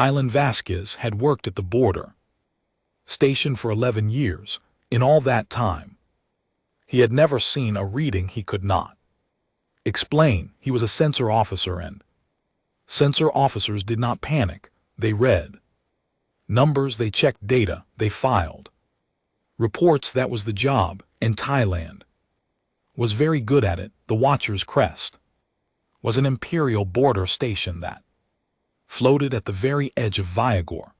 Tylan Vasquez had worked at the border station for 11 years. In all that time, he had never seen a reading he could not explain. He was a sensor officer, and sensor officers did not panic. They read numbers, they checked data, they filed reports. That was the job, and Thailand was very good at it. The Watcher's crest was an imperial border station that floated at the very edge of Viagor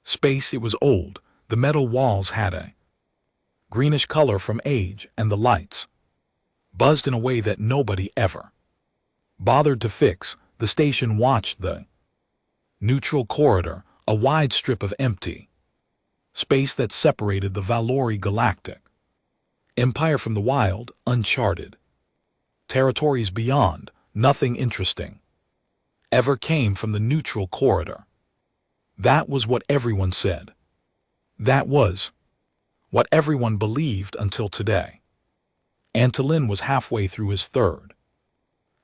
space. It was old. The metal walls had a greenish color from age, and the lights buzzed in a way that nobody ever bothered to fix. The station watched the neutral corridor, a wide strip of empty space that separated the Valori Galactic Empire from the wild, uncharted territories beyond. Nothing interesting ever came from the neutral corridor. That was what everyone said. That was what everyone believed until today. Antolin was halfway through his third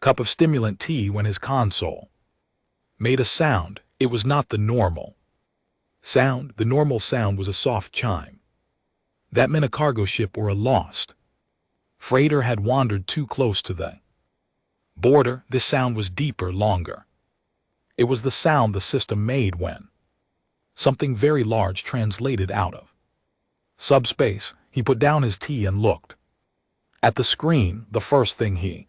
cup of stimulant tea when his console made a sound. It was not the normal sound. The normal sound was a soft chime. That meant a cargo ship or a lost freighter had wandered too close to the border. This sound was deeper, longer. It was the sound the system made when something very large translated out of subspace. He put down his tea and looked at the screen. The first thing he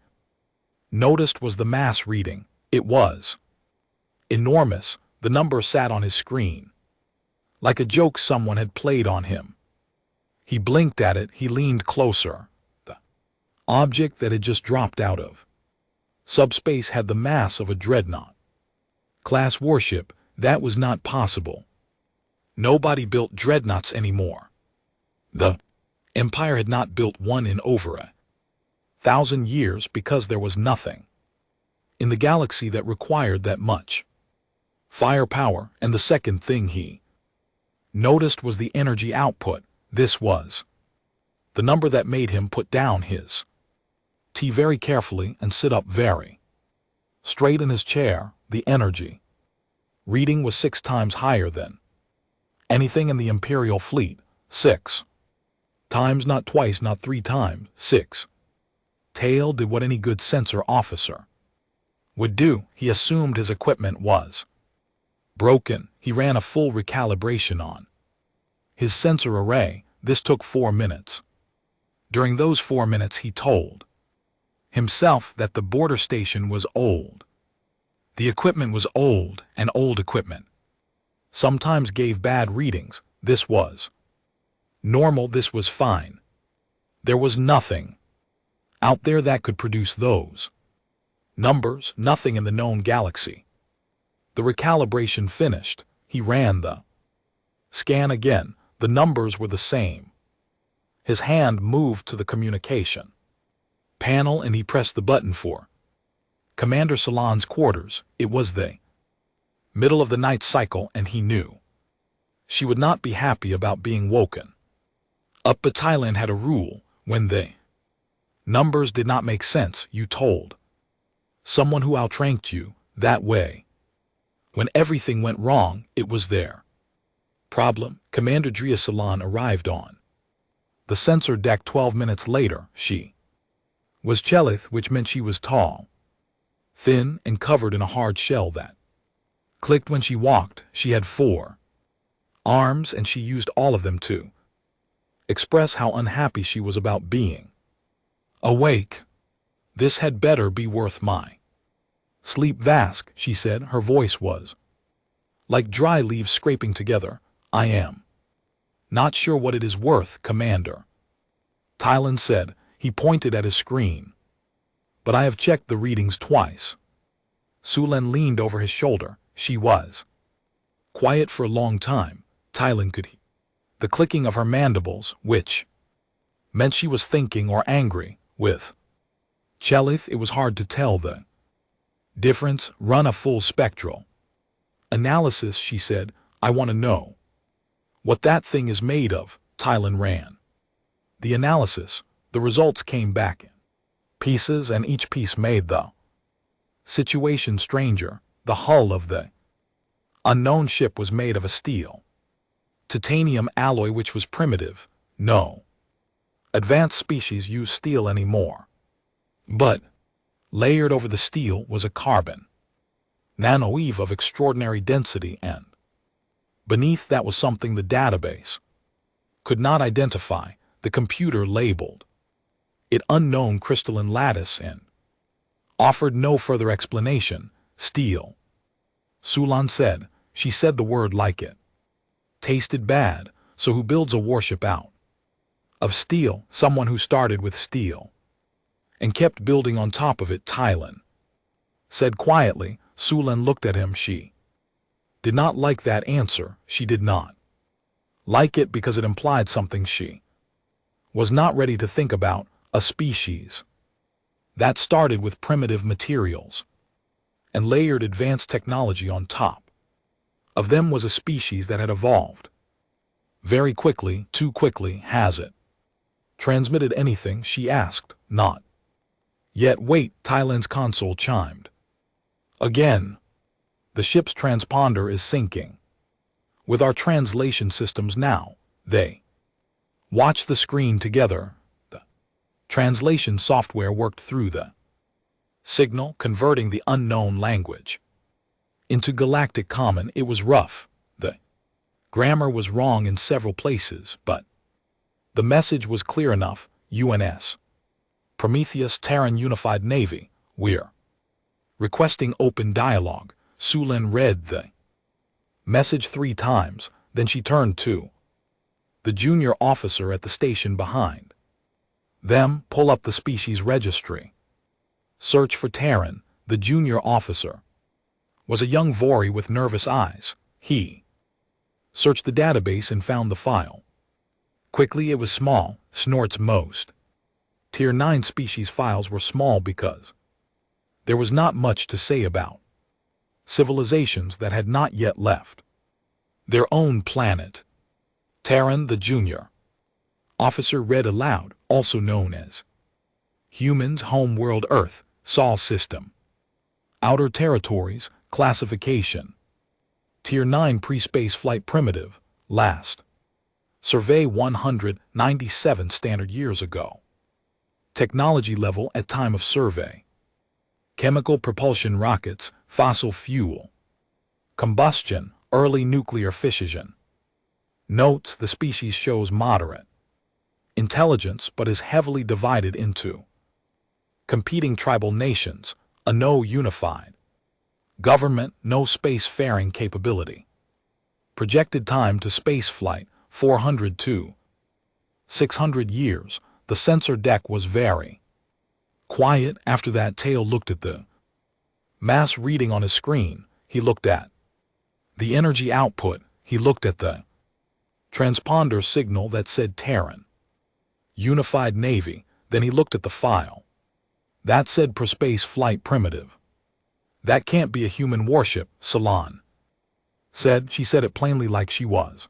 noticed was the mass reading. It was enormous. The number sat on his screen like a joke someone had played on him. He blinked at it. He leaned closer. The object that had just dropped out of subspace had the mass of a dreadnought class warship. That was not possible. Nobody built dreadnoughts anymore. The Empire had not built one in over 1,000 years because there was nothing in the galaxy that required that much firepower. And the second thing he noticed was the energy output. This was the number that made him put down his tea very carefully and sit up very straight in his chair. The energy reading was 6 times higher than anything in the Imperial fleet. 6 times, not twice, not 3 times, 6. Tail did what any good sensor officer would do. He assumed his equipment was broken. He ran a full recalibration on his sensor array. This took 4 minutes. During those 4 minutes he told himself that the border station was old. The equipment was old, and old equipment sometimes gave bad readings. This was normal. This was fine. There was nothing out there that could produce those numbers, nothing in the known galaxy. The recalibration finished. He ran the scan again. The numbers were the same. His hand moved to the communication panel and he pressed the button for Commander Salon's quarters. It was the middle of the night cycle, and he knew she would not be happy about being woken up. But Thailand had a rule: when the numbers did not make sense, you told someone who outranked you. That way, when everything went wrong, it was their problem. Commander Drea Salon arrived on the sensor deck 12 minutes later. She was Chelith, which meant she was tall, thin, and covered in a hard shell that clicked when she walked. She had 4 arms, and she used all of them to express how unhappy she was about being awake. This had better be worth my sleep, Vask, she said. Her voice was like dry leaves scraping together. I am not sure what it is worth, Commander, Tylan said. He pointed at his screen. But I have checked the readings twice. Sulen leaned over his shoulder. She was quiet for a long time. Tylan could hear the clicking of her mandibles, which meant she was thinking or angry. With Chelith, it was hard to tell the difference. Run a full spectral analysis, she said. I want to know what that thing is made of. Tylan ran the analysis. The results came back in pieces, and each piece made the situation stranger. The hull of the Unknown ship was made of a steel. Titanium alloy which was primitive. No advanced species use steel anymore. But layered over the steel was a carbon nanoweave of extraordinary density, and beneath that was something the database could not identify. The computer labeled it unknown crystalline lattice and offered no further explanation. Steel, Sulan said. She said the word like it tasted bad. So who builds a warship out of steel? Someone who started with steel and kept building on top of it, Tylan said quietly. Sulan looked at him. She did not like that answer. She did not like it because it implied something she was not ready to think about, a species that started with primitive materials and layered advanced technology on top of them, was a species that had evolved very quickly, too quickly. Has it transmitted anything? She asked. Not yet. Wait, Tylan's console chimed again. The ship's transponder is syncing with our translation systems now. They watched the screen together. The translation software worked through the signal, converting the unknown language into Galactic Common. It was rough. The grammar was wrong in several places, but the message was clear enough. UNS Prometheus, Terran Unified Navy, we're requesting open dialogue. Sulan read the message 3 times, then she turned to the junior officer at the station behind them. Pull up the species registry. Search for Terran. The junior officer was a young Vori with nervous eyes. He searched the database and found the file quickly. It was small. Snort's most Tier 9 species files were small because there was not much to say about civilizations that had not yet left their own planet. Terran, the junior officer read aloud, also known as Humans, Home World Earth, Sol System, Outer Territories, Classification, Tier 9 Pre-Space Flight Primitive, Last Survey 197 standard years ago. Technology level at time of survey: chemical propulsion rockets, fossil fuel combustion, early nuclear fission. Notes: the species shows moderate intelligence but is heavily divided into competing tribal nations, a no unified government, no space-faring capability. Projected time to spaceflight 400 to 600 years. The sensor deck was very quiet. After that, Tail looked at the mass reading on his screen. He looked at the energy output. He looked at the transponder signal that said Terran Unified Navy. Then he looked at the file that said Prospace Flight Primitive. That can't be a human warship, Salon said. She said it plainly, like she was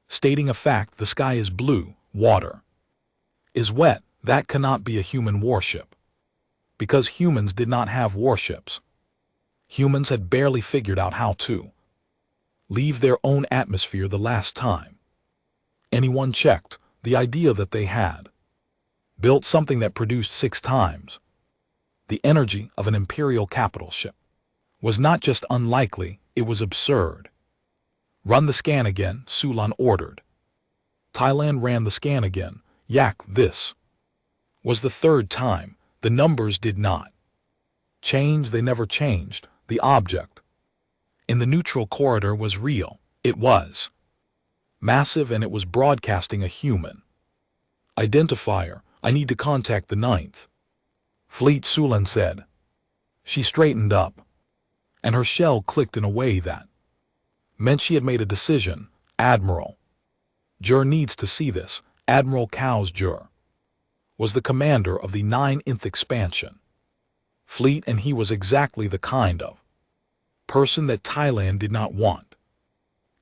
stating a fact. The sky is blue, water is wet. That cannot be a human warship, because humans did not have warships. Humans had barely figured out how to leave their own atmosphere the last time anyone checked. The idea that they had built something that produced 6 times the energy of an Imperial capital ship was not just unlikely, it was absurd. Run the scan again, Sulan ordered. Thailand ran the scan again. Yak, this was the 3rd time. The numbers did not change. They never changed. The object in the neutral corridor was real. It was massive, and it was broadcasting a human identifier. I need to contact the 9th Fleet, Sulan said. She straightened up, and her shell clicked in a way that meant she had made a decision. Admiral Jur needs to see this. Admiral Kaus Jur was the commander of the 9th Expansion Fleet, and he was exactly the kind of person that Thailand did not want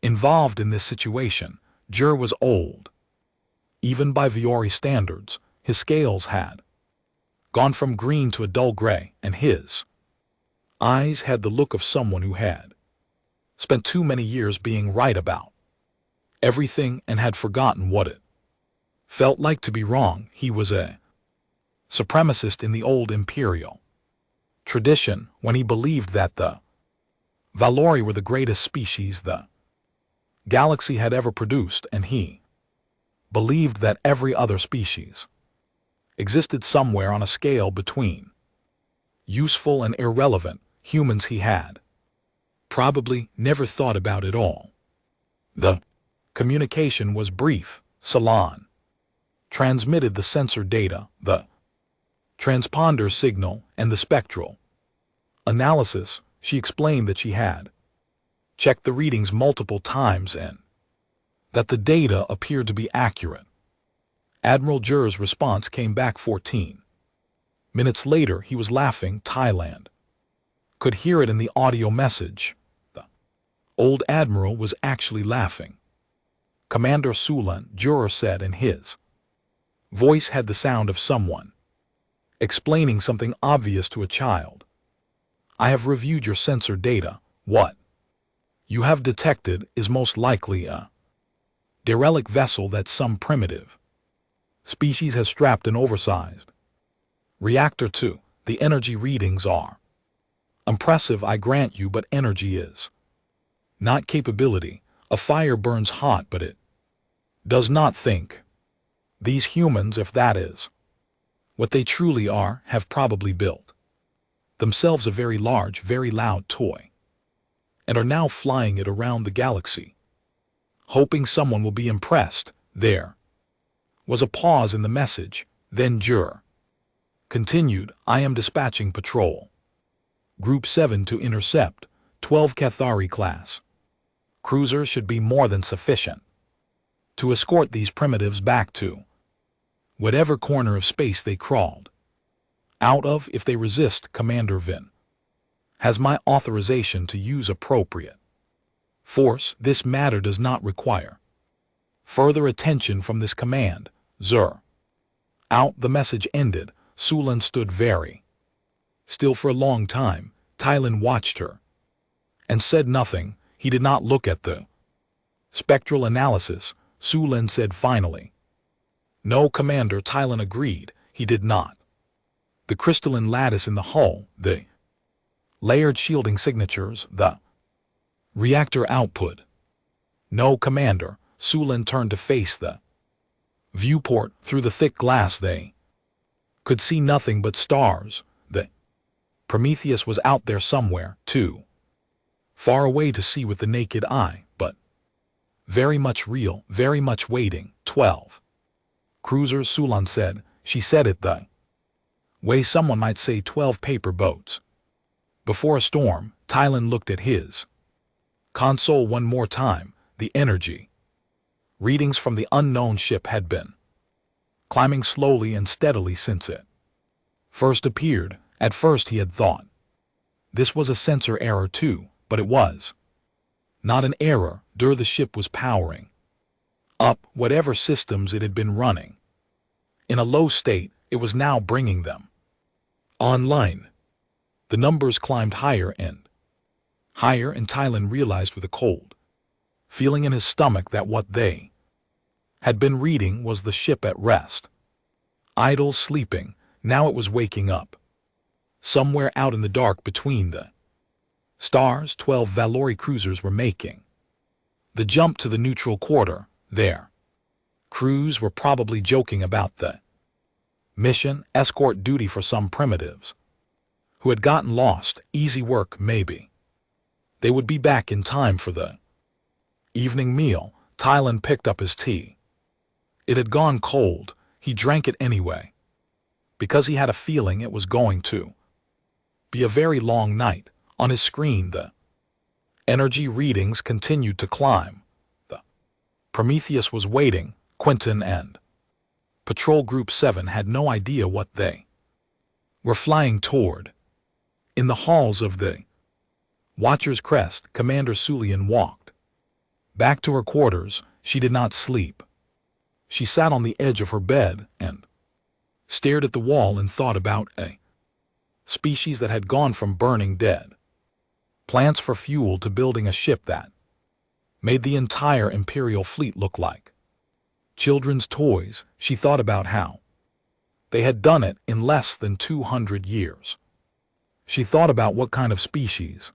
involved in this situation. Jur was old. Even by Viore standards, his scales had gone from green to a dull gray, and his eyes had the look of someone who had spent too many years being right about everything and had forgotten what it felt like to be wrong. He was a supremacist in the old imperial tradition when he believed that the Valori were the greatest species the galaxy had ever produced, and he believed that every other species existed somewhere on a scale between useful and irrelevant. Humans he had probably never thought about it all. The communication was brief. Salon transmitted the sensor data, the transponder signal, and the spectral analysis. She explained that she had checked the readings multiple times and that the data appeared to be accurate. Admiral Jur's response came back 14 minutes later. He was laughing. Thailand could hear it in the audio message. The old admiral was actually laughing. Commander Sulan, Jur said, and his voice had the sound of someone explaining something obvious to a child. I have reviewed your sensor data. What you have detected is most likely a derelict vessel that some primitive species has strapped an oversized reactor to. The energy readings are impressive, I grant you, but energy is not capability. A fire burns hot, but it does not think. These humans, if that is what they truly are, have probably built themselves a very large, very loud toy and are now flying it around the galaxy, hoping someone will be impressed. There was a pause in the message. Then Jur continued, I am dispatching patrol Group 7 to intercept 12 Cathari class cruisers. Should be more than sufficient to escort these primitives back to whatever corner of space they crawled out of. If they resist, Commander Vin has my authorization to use appropriate force. This matter does not require further attention from this command. Zur. Out. The message ended. Sulan stood very still for a long time. Thailand watched her and said nothing. He did not look at the spectral analysis. Sulan said finally, no, Commander. Thailand agreed. He did not. The crystalline lattice in the hull, the layered shielding signatures, the reactor output. No, Commander. Sulan turned to face the viewport. Through the thick glass they could see nothing but stars. The Prometheus was out there somewhere, too far away to see with the naked eye, but very much real, very much waiting. 12 cruisers, Sulan said. She said it the way someone might say 12 paper boats before a storm. Thailand looked at his console one more time. The energy readings from the unknown ship had been climbing slowly and steadily since it first appeared. At first he had thought this was a sensor error too, but it was not an error. The ship was powering up whatever systems it had been running in a low state. It was now bringing them online. The numbers climbed higher and higher, and Thailand realized with a cold feeling in his stomach that what they had been reading was the ship at rest, idle, sleeping. Now it was waking up. Somewhere out in the dark between the stars, 12 Valori cruisers were making the jump to the neutral quarter. Their crews were probably joking about the mission, escort duty for some primitives who had gotten lost. Easy work, maybe. They would be back in time for the evening meal. Thailand picked up his tea. It had gone cold. He drank it anyway, because he had a feeling it was going to be a very long night. On his screen, the energy readings continued to climb. The Prometheus was waiting. Quentin and Patrol Group 7 had no idea what they were flying toward. In the halls of the Watcher's Crest, Commander Sulian walked back to her quarters. She did not sleep. She sat on the edge of her bed and stared at the wall and thought about a species that had gone from burning dead plants for fuel to building a ship that made the entire Imperial fleet look like children's toys. She thought about how they had done it in less than 200 years. She thought about what kind of species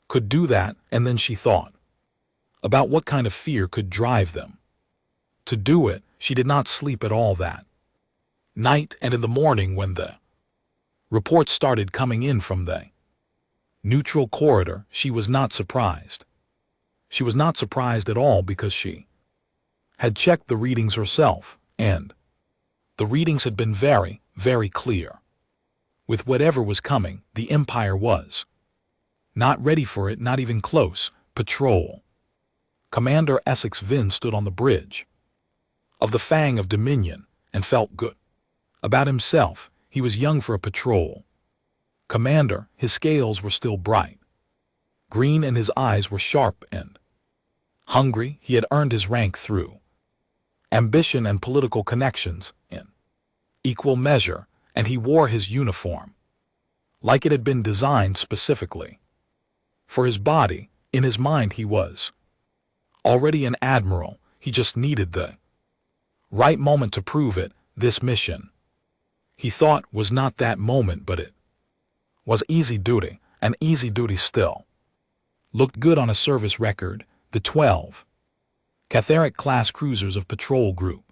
could do that, and then she thought about what kind of fear could drive them to do it. She did not sleep at all that night, and in the morning when the reports started coming in from the neutral corridor, she was not surprised. She was not surprised at all because she had checked the readings herself, and the readings had been very, very clear. With whatever was coming, the Empire was not ready for it, not even close. Patrol Commander Essex Vin stood on the bridge of the Fang of Dominion and felt good about himself. He was young for a patrol commander. His scales were still bright green and his eyes were sharp and hungry. He had earned his rank through ambition and political connections in equal measure, and he wore his uniform like it had been designed specifically for his body. In his mind he was already an admiral. He just needed the right moment to prove it. This mission, he thought, was not that moment, but it was easy duty, and easy duty still looked good on a service record. The 12 Catheric-class cruisers of Patrol Group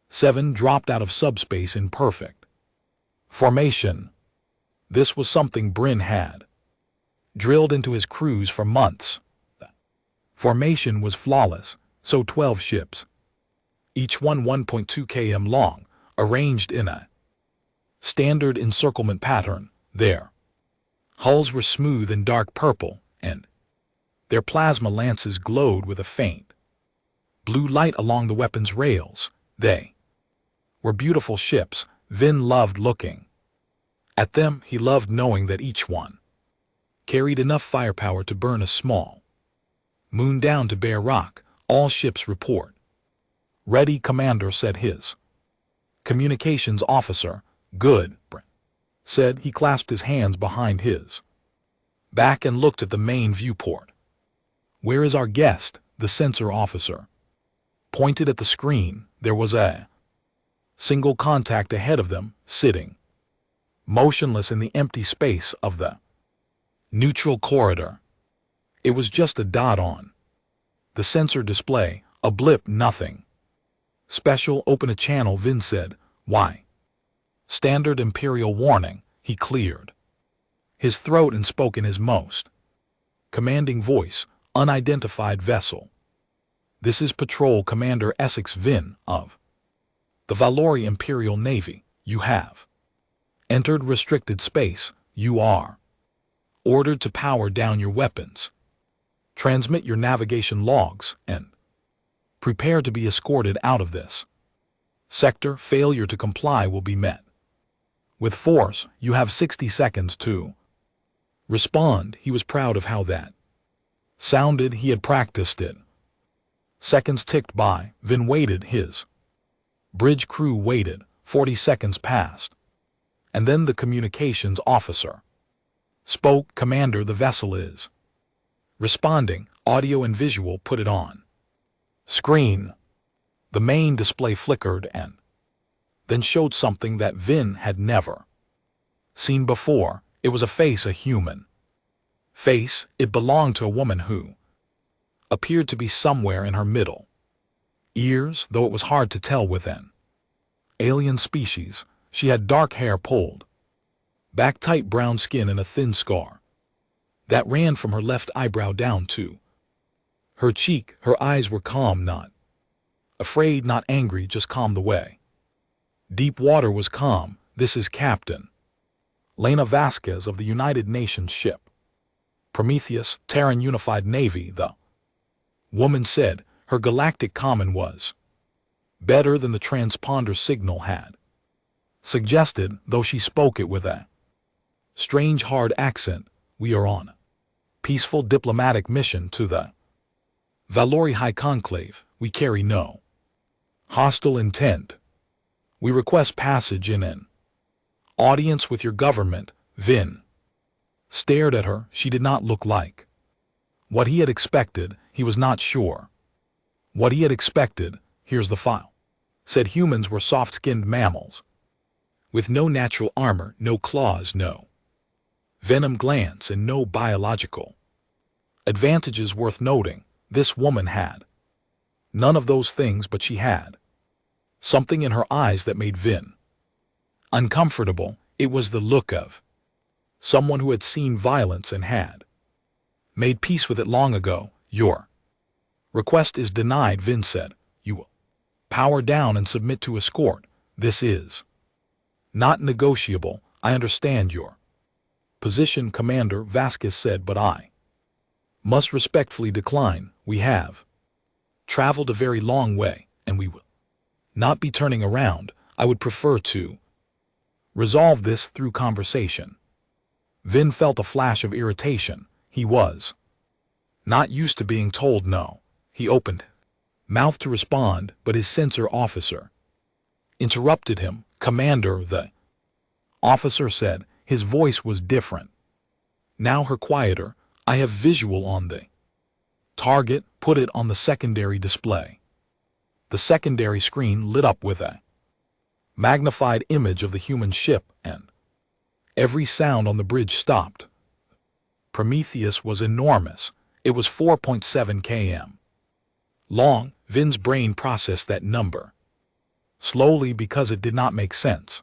7 dropped out of subspace in perfect formation. This was something Bryn had drilled into his crews for months. The formation was flawless, so 12 ships, each one 1.2 km long, arranged in a standard encirclement pattern. Their hulls were smooth and dark purple, and their plasma lances glowed with a faint blue light along the weapons rails. They were beautiful ships. Vin loved looking at them. He loved knowing that each one carried enough firepower to burn a small moon down to bare rock. All ships report ready, Commander, said his communications officer. Good, Bryn said. He clasped his hands behind his back and looked at the main viewport. Where is our guest? The sensor officer pointed at the screen. There was a single contact ahead of them, sitting motionless in the empty space of the neutral corridor. It was just a dot on the sensor display, a blip, nothing special. Open a channel, Vin said. Why? Standard Imperial warning. He cleared his throat and spoke in his most commanding voice. Unidentified vessel. This is Patrol Commander Essex Vin of the Valori Imperial Navy. You have entered restricted space. You are ordered to power down your weapons, transmit your navigation logs, and prepare to be escorted out of this sector. Failure to comply will be met with force. You have 60 seconds to respond. He was proud of how that sounded. He had practiced it. Seconds ticked by. Vin waited. His bridge crew waited. 40 seconds passed. And then the communications officer spoke. Commander, the vessel is responding. Audio and visual. Put it on screen. The main display flickered and then showed something that Vin had never seen before. It was a face, a human face. It belonged to a woman who appeared to be somewhere in her middle ears, though it was hard to tell with an alien species. She had dark hair pulled back, tight brown skin, and a thin scar that ran from her left eyebrow down to her cheek. Her eyes were calm, not afraid, not angry, just calm. The way deep water was calm. This is Captain Lena Vasquez of the United Nations ship Prometheus, Terran Unified Navy, the woman said. Her galactic common was better than the transponder signal had suggested, though she spoke it with a strange hard accent. We are on a peaceful diplomatic mission to the Valori High Conclave. We carry no hostile intent. We request passage in an audience with your government. Vin stared at her. She did not look like what he had expected. He was not sure what he had expected. Here's the file. Said humans were soft-skinned mammals, with no natural armor, no claws, no venom glands, and no biological advantages worth noting. This woman had none of those things, but she had something in her eyes that made Vin uncomfortable. It was the look of someone who had seen violence and had made peace with it long ago. Your request is denied, Vin said. You will power down and submit to escort. This is not negotiable. I understand your position, Commander, Vasquez said, but I must respectfully decline. We have traveled a very long way, and we will not be turning around. I would prefer to resolve this through conversation. Vin felt a flash of irritation. He was not used to being told no. He opened mouth to respond, but his sensor officer interrupted him. Commander, the officer said. His voice was different. Now her quieter. I have visual on the target. Put it on the secondary display. The secondary screen lit up with a magnified image of the human ship, and every sound on the bridge stopped. Prometheus was enormous. It was 4.7 km long. Vin's brain processed that number slowly because it did not make sense.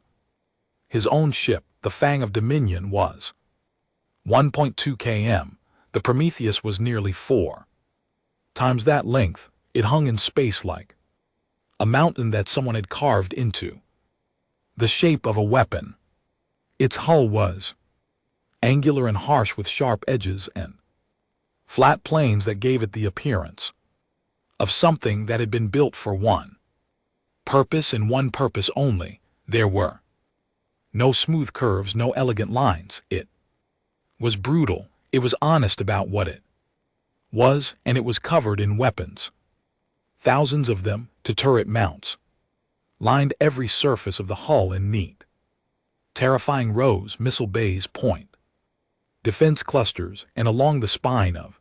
His own ship, the Fang of Dominion, was 1.2 km. The Prometheus was nearly 4 times that length. It hung in space like a mountain that someone had carved into the shape of a weapon. Its hull was angular and harsh, with sharp edges and flat planes that gave it the appearance of something that had been built for one purpose and one purpose only. There were no smooth curves, no elegant lines. It was brutal. It was honest about what it was, and it was covered in weapons. Thousands of them, to turret mounts, lined every surface of the hull in neat, terrifying rows. Missile bays, point defense clusters, and along the spine of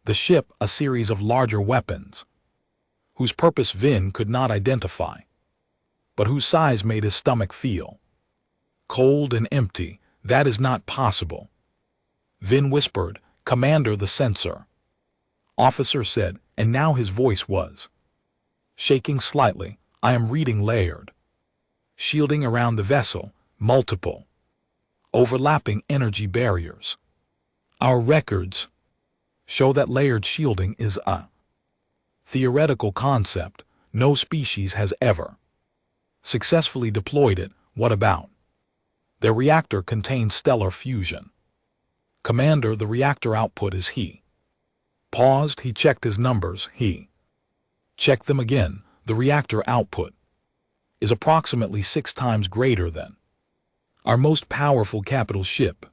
the ship a series of larger weapons, whose purpose Vin could not identify, but whose size made his stomach feel cold and empty. That is not possible, Vin whispered. Commander, the sensor officer said, and now his voice was shaking slightly. I am reading layered shielding around the vessel, multiple overlapping energy barriers. Our records show that layered shielding is a theoretical concept. No species has ever successfully deployed it. What about their reactor? Contains stellar fusion. Commander, the reactor output is he paused. He checked his numbers. He checked them again. The reactor output is approximately 6 times greater than our most powerful capital ship.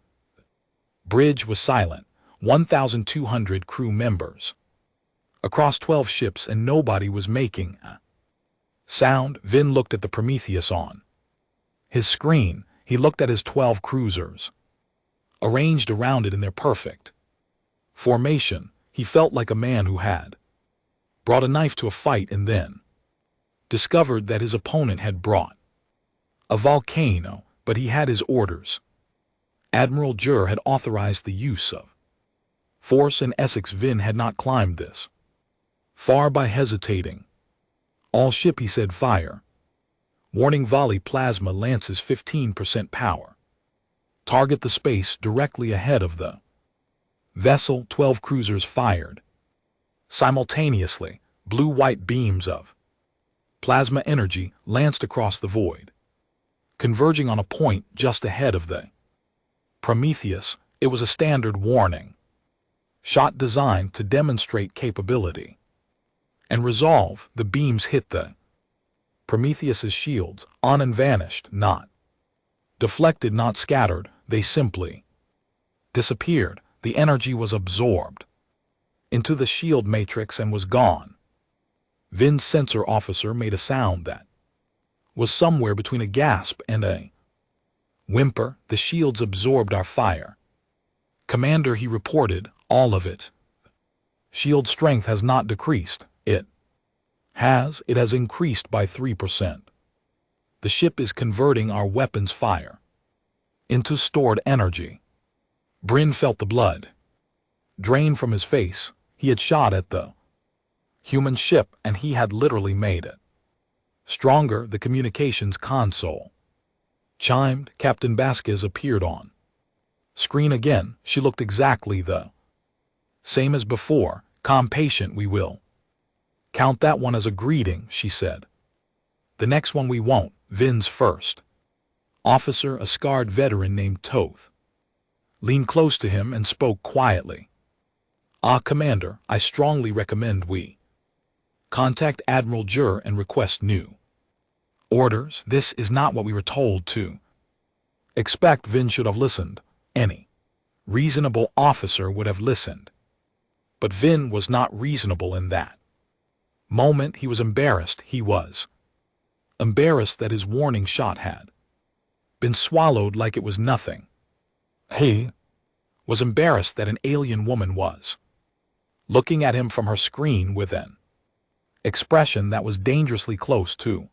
Bridge was silent. 1,200 crew members across 12 ships, and nobody was making a sound. Vin looked at the Prometheus on his screen. He looked at his 12 cruisers arranged around it in their perfect formation. He felt like a man who had brought a knife to a fight and then discovered that his opponent had brought a volcano, but he had his orders. Admiral Jur had authorized the use of force, and Essex. Vin had not climbed this far by hesitating. All ship, he said. Fire. Warning volley. Plasma lances 15% power. Target the space directly ahead of the vessel. 12 cruisers fired simultaneously. Blue-white beams of plasma energy lanced across the void, converging on a point just ahead of the Prometheus. It was a standard warning shot designed to demonstrate capability and resolve. The beams hit the Prometheus's shields, on and vanished, not deflected, not scattered. They simply disappeared. The energy was absorbed into the shield matrix and was gone. Vin's sensor officer made a sound that was somewhere between a gasp and a whimper. The shields absorbed our fire, Commander, he reported, all of it. Shield strength has not decreased. It has increased by 3%. The ship is converting our weapons fire into stored energy. Bryn felt the blood drain from his face. He had shot at the human ship, and he had literally made it stronger. The communications console chimed. Captain Vasquez appeared on screen again. She looked exactly the same as before. Calm, patient. We will count that one as a greeting, she said. The next one we won't. Vin's first officer, a scarred veteran named Toth, leaned close to him and spoke quietly. Commander, I strongly recommend we contact Admiral Jur and request new orders. This is not what we were told to expect. Vin should have listened. Any reasonable officer would have listened. But Vin was not reasonable in that moment. He was embarrassed. He was embarrassed that his warning shot had been swallowed like it was nothing. He was embarrassed that an alien woman was looking at him from her screen with an expression that was dangerously close to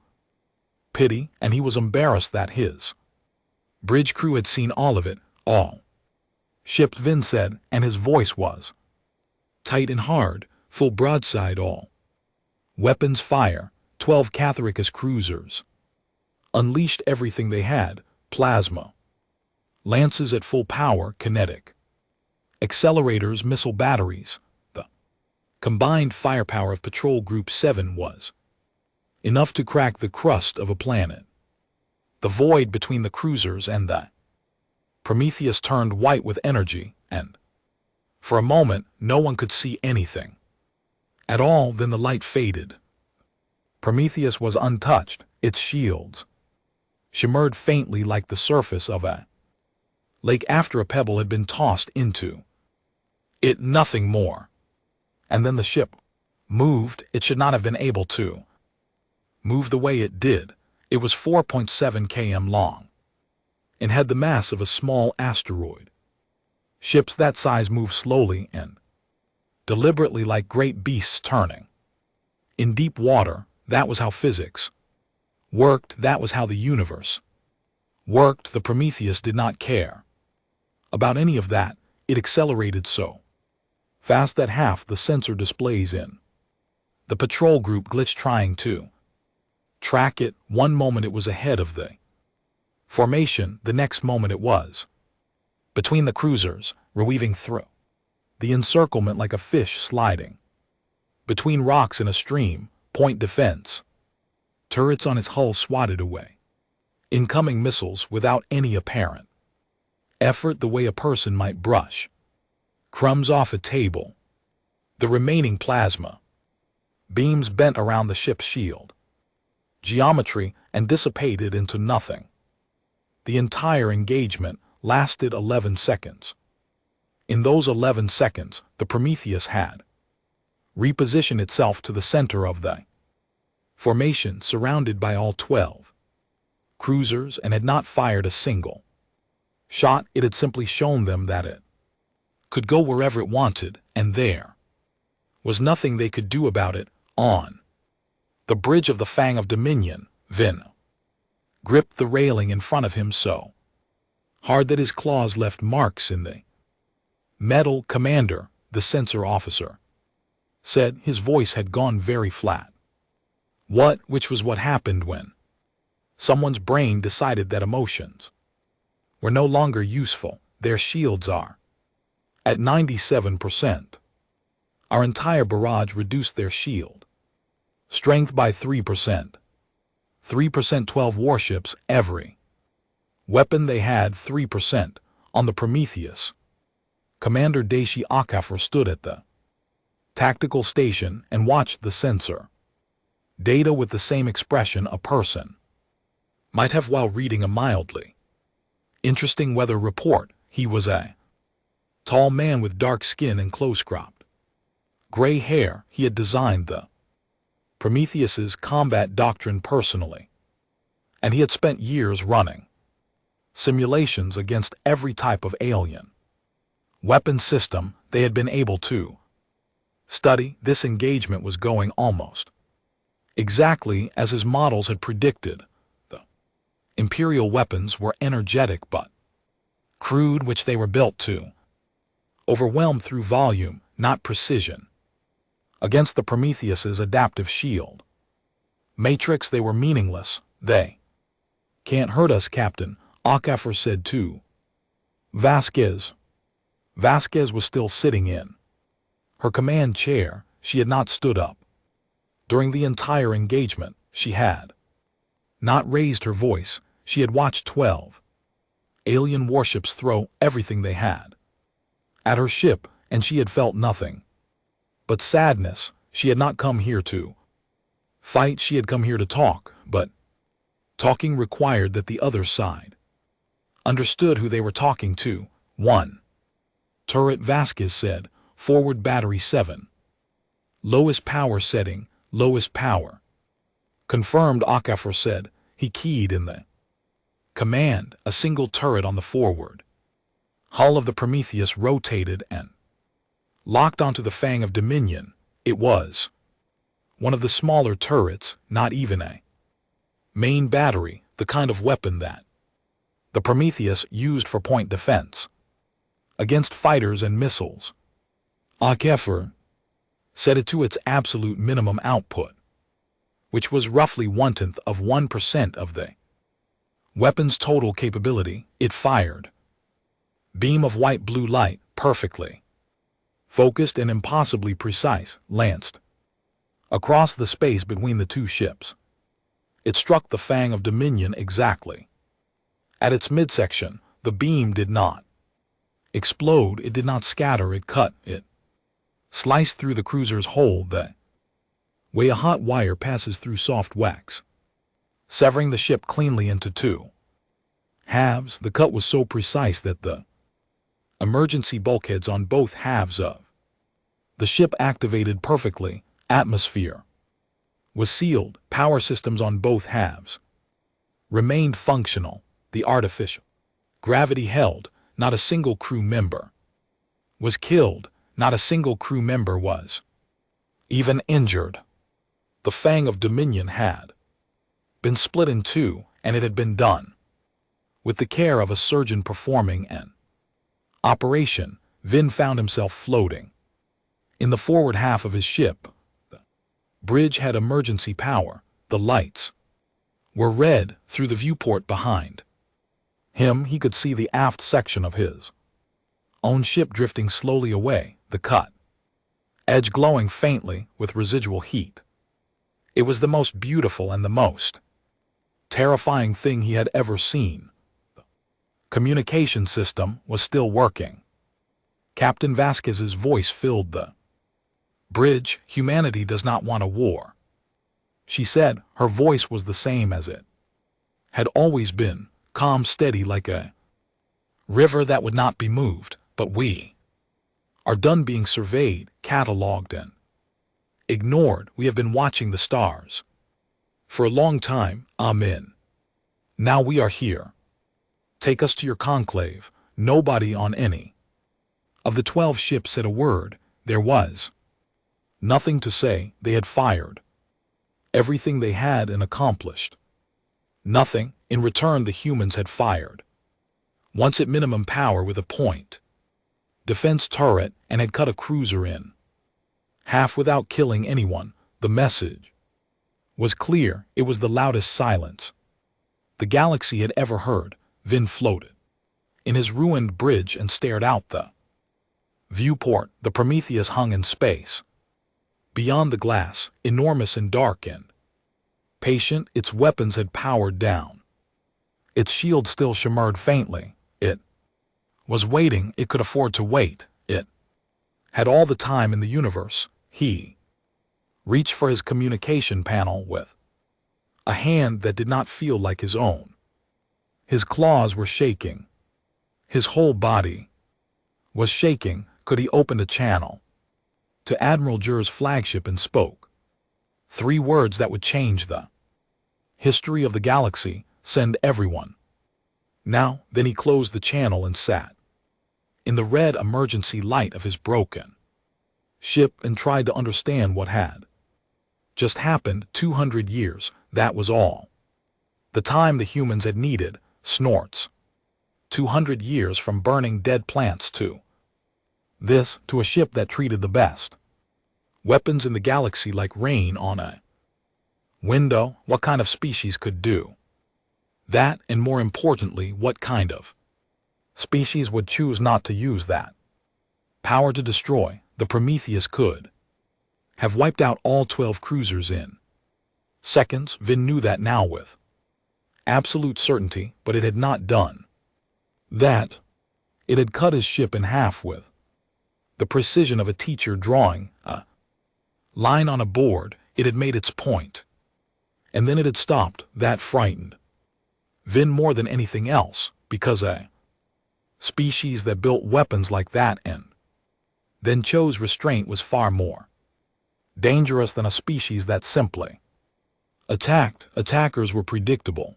pity, and he was embarrassed that his bridge crew had seen all of it, all. Ship, Vin said, and his voice was tight and hard, full broadside all. Weapons fire, 12 Catharicus cruisers unleashed everything they had, plasma lances at full power, kinetic accelerators, missile batteries. The combined firepower of Patrol Group 7 was enough to crack the crust of a planet. The void between the cruisers and the Prometheus turned white with energy, and for a moment no one could see anything at all. Then the light faded. Prometheus was untouched. Its shields shimmered faintly like the surface of a lake after a pebble had been tossed into it, nothing more. And then the ship moved. It should not have been able to move the way it did. It was 4.7 km long and had the mass of a small asteroid. Ships that size move slowly and deliberately like great beasts turning in deep water. That was how physics worked. That was how the universe worked. The Prometheus did not care about any of that. It accelerated so fast that half the sensor displays in the patrol group glitched trying to track it. One moment it was ahead of the formation, the next moment it was between the cruisers, reweaving through the encirclement like a fish sliding between rocks in a stream. Point defense turrets on its hull swatted away incoming missiles without any apparent effort, the way a person might brush crumbs off a table. The remaining plasma beams bent around the ship's shield geometry and dissipated into nothing. The entire engagement lasted 11 seconds. In those 11 seconds, the Prometheus had repositioned itself to the center of the formation, surrounded by all 12 cruisers, and had not fired a single shot. It had simply shown them that it could go wherever it wanted, and there was nothing they could do about it. On the bridge of the Fang of Dominion, Vin gripped the railing in front of him so hard that his claws left marks in the metal. Commander, the sensor officer said. His voice had gone very flat. Which was what happened when someone's brain decided that emotions were no longer useful. Their shields are at 97%. Our entire barrage reduced their shield strength by 3%. 3%. 12 warships, every weapon they had. 3% on the Prometheus. Commander Daishi Akafor stood at the tactical station and watched the sensor data with the same expression a person might have while reading a mildly interesting weather report. He was a tall man with dark skin and close-cropped gray hair. He had designed the Prometheus's combat doctrine personally, and he had spent years running simulations against every type of alien weapon system they had been able to study. This engagement was going almost exactly as his models had predicted. The Imperial weapons were energetic but crude, which they were built to overwhelm through volume, not precision. Against the Prometheus's adaptive shield matrix, they were meaningless. They can't hurt us, Captain, HFY said to Vasquez. Vasquez was still sitting in her command chair. She had not stood up. During the entire engagement, she had not raised her voice. She had watched 12 alien warships throw everything they had at her ship, and she had felt nothing but sadness. She had not come here to fight. She had come here to talk, but talking required that the other side understood who they were talking to. 1 turret, Vasquez said. Forward battery 7. Lowest power setting, lowest power. Confirmed, HFY said. He keyed in the command. A single turret on the forward hull of the Prometheus rotated and locked onto the Fang of Dominion. It was one of the smaller turrets, not even a main battery, the kind of weapon that the Prometheus used for point defense against fighters and missiles. HFY set it to its absolute minimum output, which was roughly 0.1% of the weapon's total capability. It fired beam of white-blue light, perfectly focused and impossibly precise, lanced across the space between the two ships. It struck the Fang of Dominion exactly at its midsection. The beam did not explode, it did not scatter, it cut, it sliced through the cruiser's hull the way a hot wire passes through soft wax, severing the ship cleanly into 2 halves. The cut was so precise that the emergency bulkheads on both halves of the ship activated perfectly. Atmosphere was sealed. Power systems on both halves remained functional. The artificial gravity held. Not a single crew member was killed. Not a single crew member was even injured. The Fang of Dominion had been split in 2, and it had been done with the care of a surgeon performing an operation. Vin found himself floating in the forward half of his ship. The bridge had emergency power. The lights were red through the viewport behind him. He could see the aft section of his own ship drifting slowly away, the cut edge glowing faintly with residual heat. It was the most beautiful and the most terrifying thing he had ever seen. The communication system was still working. Captain Vasquez's voice filled the bridge. Humanity does not want a war, she said. Her voice was the same as it had always been, calm, steady, like a river that would not be moved. But we are done being surveyed, catalogued, and ignored. We have been watching the stars for a long time. Amen. Now we are here. Take us to your conclave. Nobody on any of the 12 ships said a word. There was nothing to say. They had fired everything they had and accomplished nothing. In return, the humans had fired once at minimum power with a point defense turret and had cut a cruiser in half without killing anyone. The message was clear. It was the loudest silence the galaxy had ever heard. Vin floated in his ruined bridge and stared out the viewport. The Prometheus hung in space beyond the glass, enormous and dark and patient. Its weapons had powered down. Its shield still shimmered faintly. It was waiting. It could afford to wait. It had all the time in the universe. He reached for his communication panel with a hand that did not feel like his own. His claws were shaking. His whole body was shaking. Could he open a channel to Admiral Jur's flagship and spoke 3 words that would change the history of the galaxy? Send everyone now. Then he closed the channel and sat in the red emergency light of his broken ship and tried to understand what had just happened. 200 years, that was all. The time the humans had needed, snorts. 200 years from burning dead plants to this, to a ship that treated the best weapons in the galaxy like rain on a window. What kind of species could do that, and more importantly, what kind of species would choose not to use that power to destroy? The Prometheus could have wiped out all 12 cruisers in seconds. Vin knew that now with absolute certainty, but it had not done that. It had cut his ship in half with the precision of a teacher drawing a line on a board. It had made its point, and then it had stopped. That frightened Vin more than anything else, because a species that built weapons like that and then chose restraint was far more dangerous than a species that simply attacked. Attackers were predictable.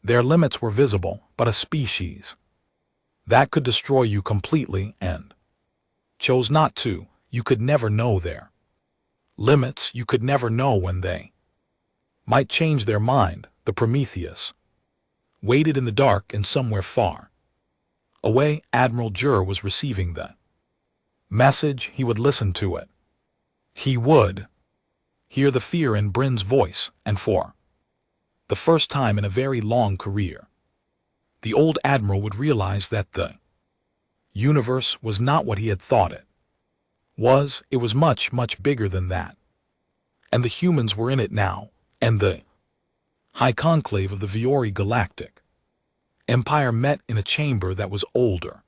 Their limits were visible, but a species that could destroy you completely and chose not to, you could never know their limits. You could never know when they might change their mind. The Prometheus waited in the dark, and somewhere far away, Admiral Jur was receiving the message. He would listen to it. He would hear the fear in Bryn's voice, and for the first time in a very long career, the old admiral would realize that the universe was not what he had thought it was. It was much, much bigger than that. And the humans were in it now, and the High Conclave of the Viore Galactic Empire met in a chamber that was older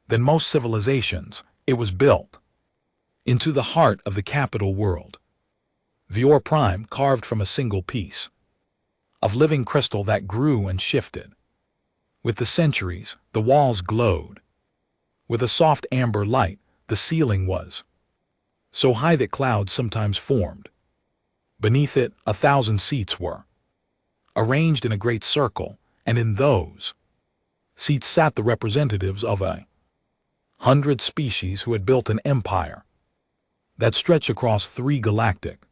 than most civilizations. It was built into the heart of the capital world. Viore Prime, carved from a single piece of living crystal that grew and shifted with the centuries. The walls glowed with a soft amber light. The ceiling was so high that clouds sometimes formed beneath it. 1,000 seats were arranged in a great circle, and in those seats sat the representatives of 100 species who had built an empire that stretched across 3 galactic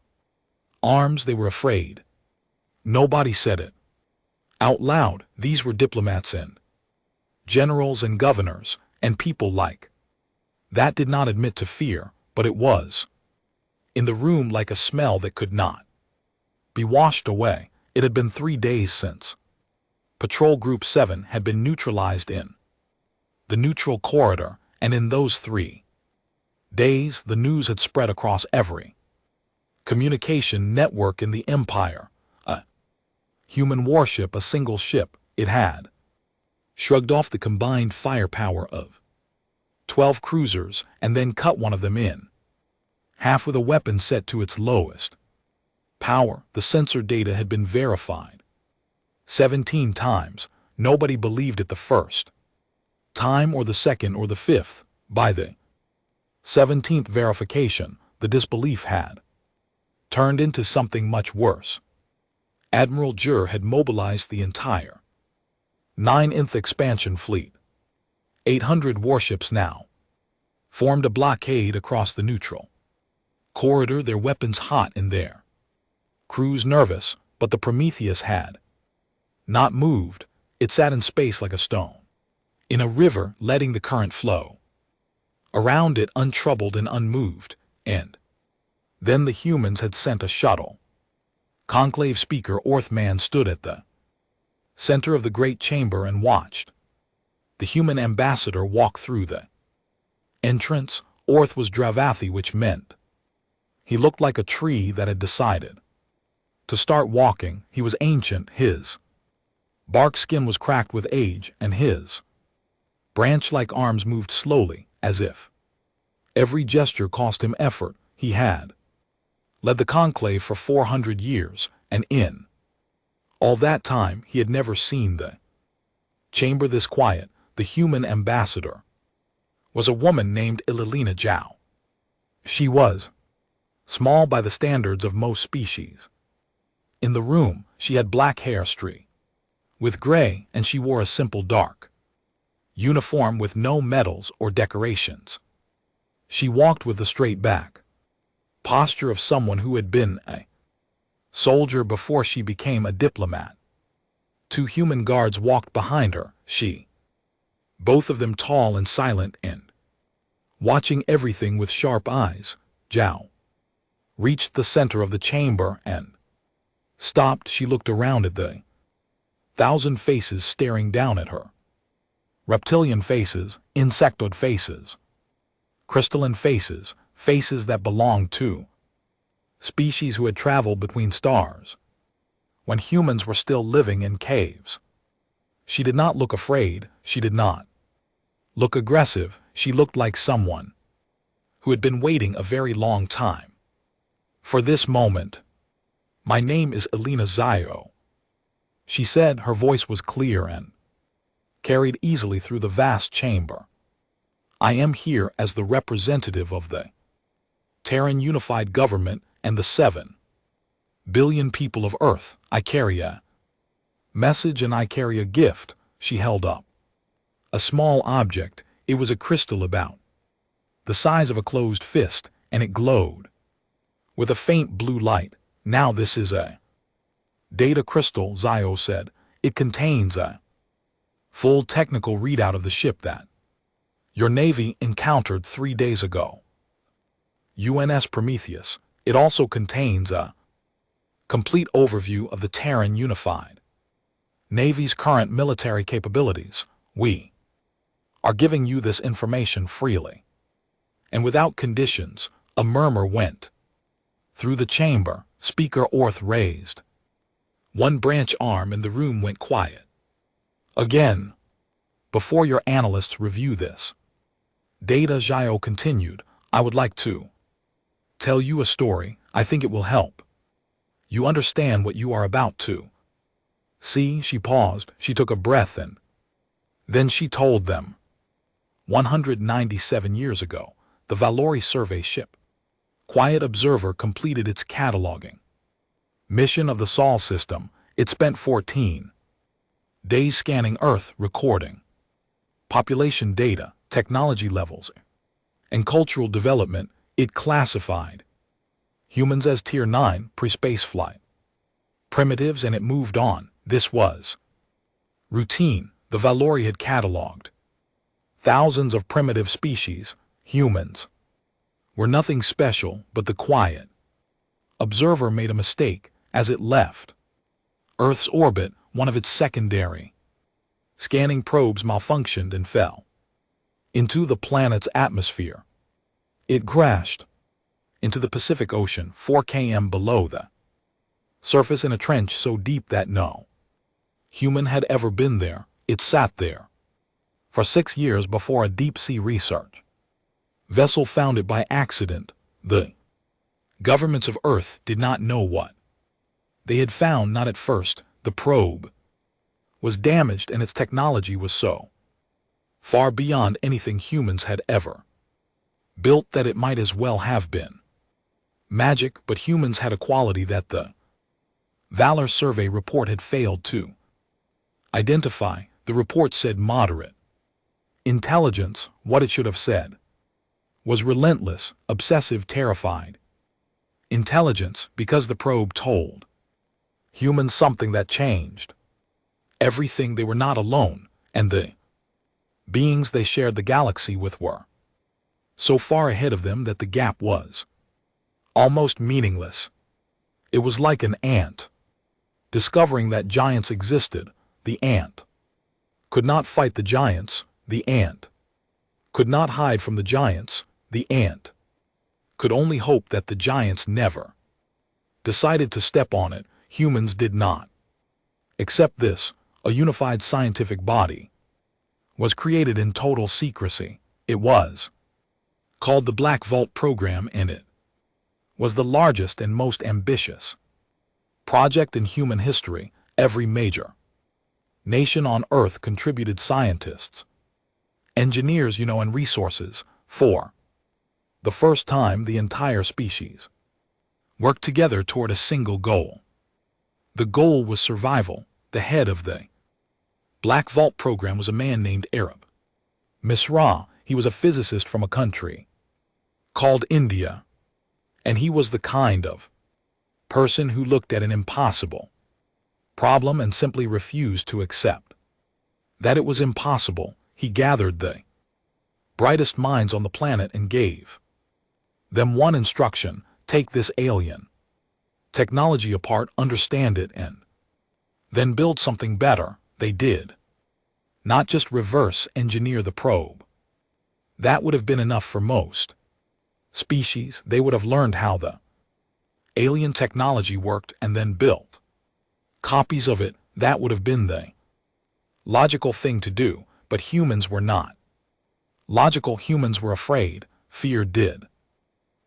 arms. They were afraid. Nobody said it out loud. These were diplomats and generals and governors and people like that did not admit to fear, but it was in the room like a smell that could not be washed away. It had been 3 days since Patrol Group 7 had been neutralized in the neutral corridor, and in those 3 days the news had spread across every communication network in the Empire. A human warship, a single ship, it had shrugged off the combined firepower of 12 cruisers and then cut one of them in half with a weapon set to its lowest power. The sensor data had been verified 17 times. Nobody believed it the first time, or the second, or the fifth. By the 17th verification, the disbelief had turned into something much worse. Admiral Jur had mobilized the entire 9th expansion fleet. 800 warships now formed a blockade across the neutral corridor, their weapons hot and their crews nervous, but the Prometheus had not moved. It sat in space like a stone in a river, letting the current flow around it, untroubled and unmoved. And then the humans had sent a shuttle. Conclave speaker Orthman stood at the center of the great chamber and watched the human ambassador walk through the entrance. Orth was Dravathi, which meant he looked like a tree that had decided to start walking. He was ancient. His bark skin was cracked with age, and his branch-like arms moved slowly, as if every gesture cost him effort. He had led the conclave for 400 years, and in all that time he had never seen the chamber this quiet. The human ambassador was a woman named Ililina Zhao. She was small by the standards of most species. In the room, she had black hair streaked with gray, and she wore a simple dark uniform with no medals or decorations. She walked with a straight back, posture of someone who had been a soldier before she became a diplomat. 2 human guards walked behind her, both of them tall and silent and watching everything with sharp eyes. Zhao reached the center of the chamber and stopped. She looked around at the 1,000 faces staring down at her. Reptilian faces, insectoid faces, crystalline faces, faces that belonged to species who had traveled between stars when humans were still living in caves. She did not look afraid, she did not look aggressive, she looked like someone who had been waiting a very long time for this moment. "My name is Elena Zio," she said. Her voice was clear and carried easily through the vast chamber. "I am here as the representative of the Terran Unified Government and the 7 billion people of Earth. I carry a message and I carry a gift." She held up a small object. It was a crystal about the size of a closed fist, and it glowed with a faint blue light. "Now this is a data crystal," Zio said. "It contains a full technical readout of the ship that your Navy encountered 3 days ago, UNS Prometheus. It also contains a complete overview of the Terran Unified Navy's current military capabilities. We are giving you this information freely and without conditions." A murmur went through the chamber. Speaker Orth raised one branch arm and the room went quiet again. "Before your analysts review this data," Zio continued, "I would like to tell you a story. I think it will help you understand what you are about to see." She paused, she took a breath, and then she told them. 197 years ago, the Valori survey ship Quiet Observer completed its cataloging mission of the Sol system. It spent 14 days scanning Earth, recording population data, technology levels, and cultural development. It classified humans as Tier 9 pre-spaceflight primitives, and it moved on. This was routine. The Valori had cataloged thousands of primitive species. Humans were nothing special, but the Quiet Observer made a mistake. As it left Earth's orbit, one of its secondary scanning probes malfunctioned and fell into the planet's atmosphere. It crashed into the Pacific Ocean 4 km below the surface in a trench so deep that no human had ever been there. It sat there for 6 years before a deep-sea research vessel found it by accident. The governments of Earth did not know what they had found. Not at first. The probe was damaged and its technology was so far beyond anything humans had ever built that it might as well have been magic. But humans had a quality that the Valor survey report had failed to identify. The report said moderate intelligence. What it should have said was relentless, obsessive, terrified intelligence, because the probe told humans something that changed everything. They were not alone, and the beings they shared the galaxy with were so far ahead of them that the gap was almost meaningless. It was like an ant discovering that giants existed. The ant could not fight the giants. The ant could not hide from the giants. The ant could only hope that the giants never decided to step on it. Humans did not accept this. A unified scientific body was created in total secrecy. It was called the Black Vault Program, and it was the largest and most ambitious project in human history. Every major nation on Earth contributed scientists, engineers, and resources. For the first time, the entire species worked together toward a single goal. The goal was survival. The head of the Black Vault Program was a man named Arab. Misra, he was a physicist from a country called India, and he was the kind of person who looked at an impossible problem and simply refused to accept that it was impossible. He gathered the brightest minds on the planet and gave them one instruction: take this alien technology apart, understand it, and then build something better. They did not just reverse engineer the probe. That would have been enough for most species. They would have learned how the alien technology worked and then built copies of it. That would have been the logical thing to do, but humans were not logical. Humans were afraid. Fear did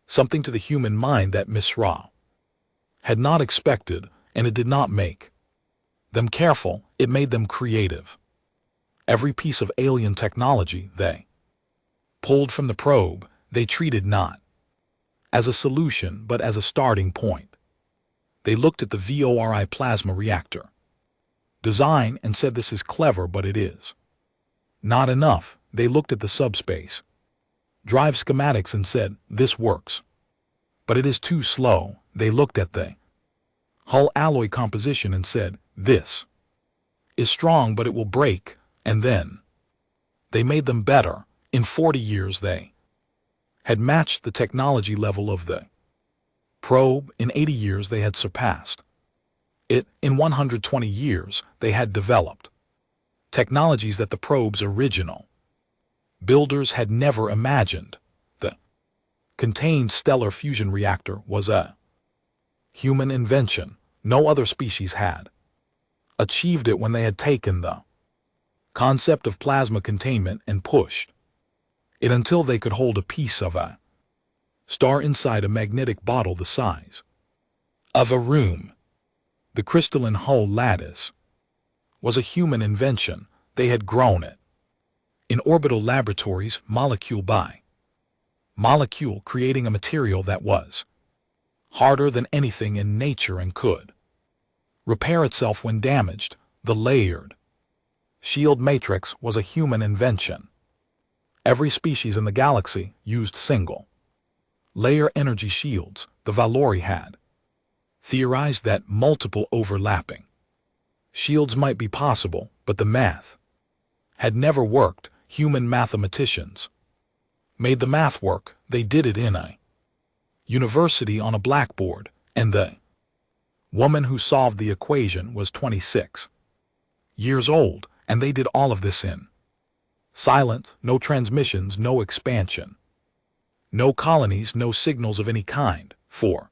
something to the human mind that Misra had not expected, and it did not make them careful. It made them creative. Every piece of alien technology they pulled from the probe, they treated not as a solution but as a starting point. They looked at the VORI plasma reactor design and said, this is clever, but it is not enough. They looked at the subspace drive schematics and said, this works, but it is too slow. They looked at the hull alloy composition and said, this is strong, but it will break. And then they made them better. In 40 years they had matched the technology level of the probe. In 80 years they had surpassed it. In 120 years they had developed technologies that the probe's original builders had never imagined. The contained stellar fusion reactor was a human invention. No other species had achieved it when they had taken the concept of plasma containment and pushed it until they could hold a piece of a star inside a magnetic bottle the size of a room. The crystalline hull lattice was a human invention. They had grown it in orbital laboratories, molecule by molecule, creating a material that was harder than anything in nature and could repair itself when damaged. The layered shield matrix was a human invention. Every species in the galaxy used single layer energy shields. The Valori had theorized that multiple overlapping shields might be possible, but the math had never worked. Human mathematicians made the math work. They did it in a university on a blackboard, and the woman who solved the equation was 26 years old, and they did all of this in silence. No transmissions, no expansion, no colonies, no signals of any kind. For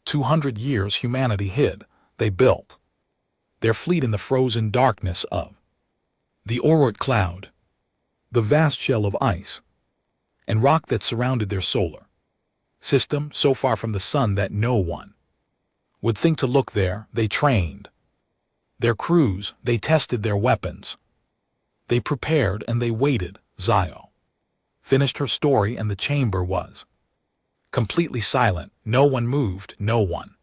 200 years humanity hid. They built their fleet in the frozen darkness of the Oort cloud, the vast shell of ice and rock that surrounded their solar system, so far from the sun that no one would think to look there. They trained their crews, they tested their weapons, they prepared, and they waited. Zio finished her story, and the chamber was completely silent. No one moved, no one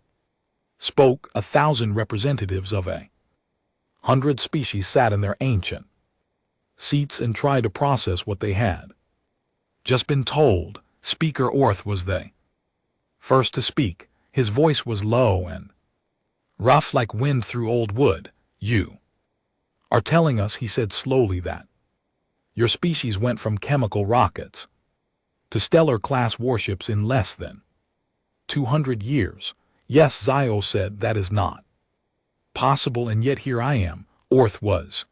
spoke. 1,000 representatives of 100 species sat in their ancient seats and tried to process what they had just been told. Speaker Orth was the first to speak. His voice was low and rough like wind through old wood. You are telling us, he said slowly, that your species went from chemical rockets to stellar-class warships in less than 200 years. Yes, Zio said, that is not possible, and yet here I am. Orth was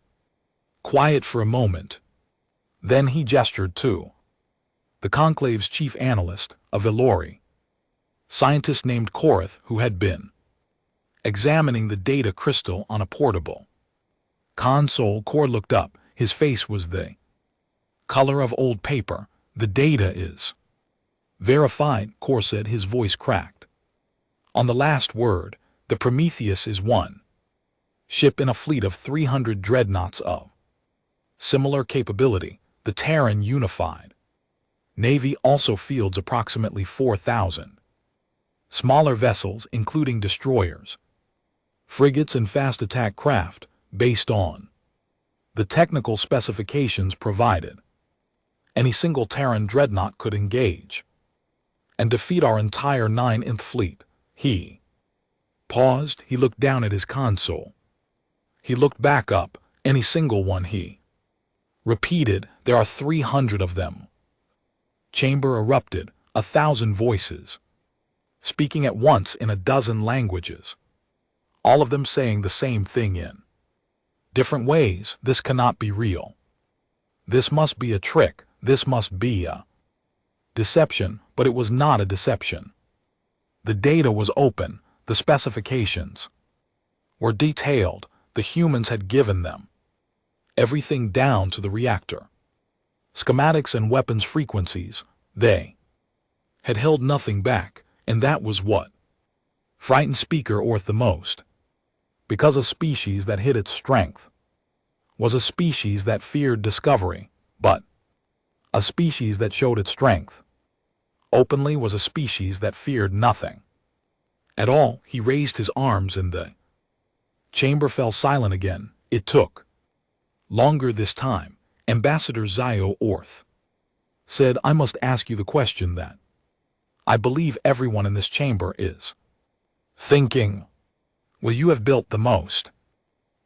quiet for a moment. Then he gestured to the conclave's chief analyst, a Valori scientist named Korath, who had been examining the data crystal on a portable console. Kor looked up. His face was the color of old paper. The data is verified, Kor said, his voice cracked on the last word. The Prometheus is one ship in a fleet of 300 dreadnoughts of similar capability. The Terran Unified Navy also fields approximately 4,000 smaller vessels, including destroyers, frigates, and fast attack craft, based on the technical specifications provided any single Terran dreadnought could engage and defeat our entire 9th Fleet. He paused. He looked down at his console. He looked back up. Any single one. He repeated, there are 300 of them. Chamber erupted, 1,000 voices, speaking at once in a dozen languages, all of them saying the same thing in different ways. This cannot be real. This must be a trick. This must be a deception, but it was not a deception. The data was open. The specifications were detailed. The humans had given them everything down to the reactor, schematics and weapons frequencies. They had held nothing back, and that was what frightened Speaker Orth the most, because a species that hid its strength was a species that feared discovery, but a species that showed its strength openly was a species that feared nothing at all. He raised his arms and the chamber fell silent again. It took longer this time. Ambassador Zio Orth said, I must ask you the question that I believe everyone in this chamber is thinking. Will you have built the most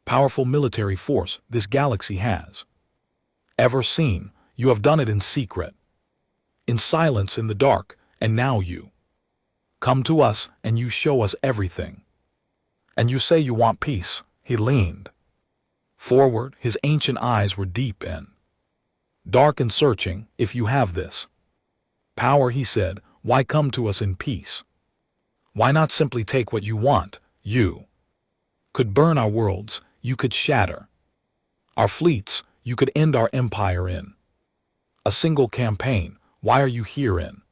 powerful military force this galaxy has ever seen? You have done it in secret, in silence, in the dark, and now you come to us and you show us everything. And you say you want peace. He leaned forward. His ancient eyes were deep and dark and searching. If you have this power, he said, why come to us in peace? Why not simply take what you want? You could burn our worlds. You could shatter our fleets. You could end our empire in a single campaign. Why are you here in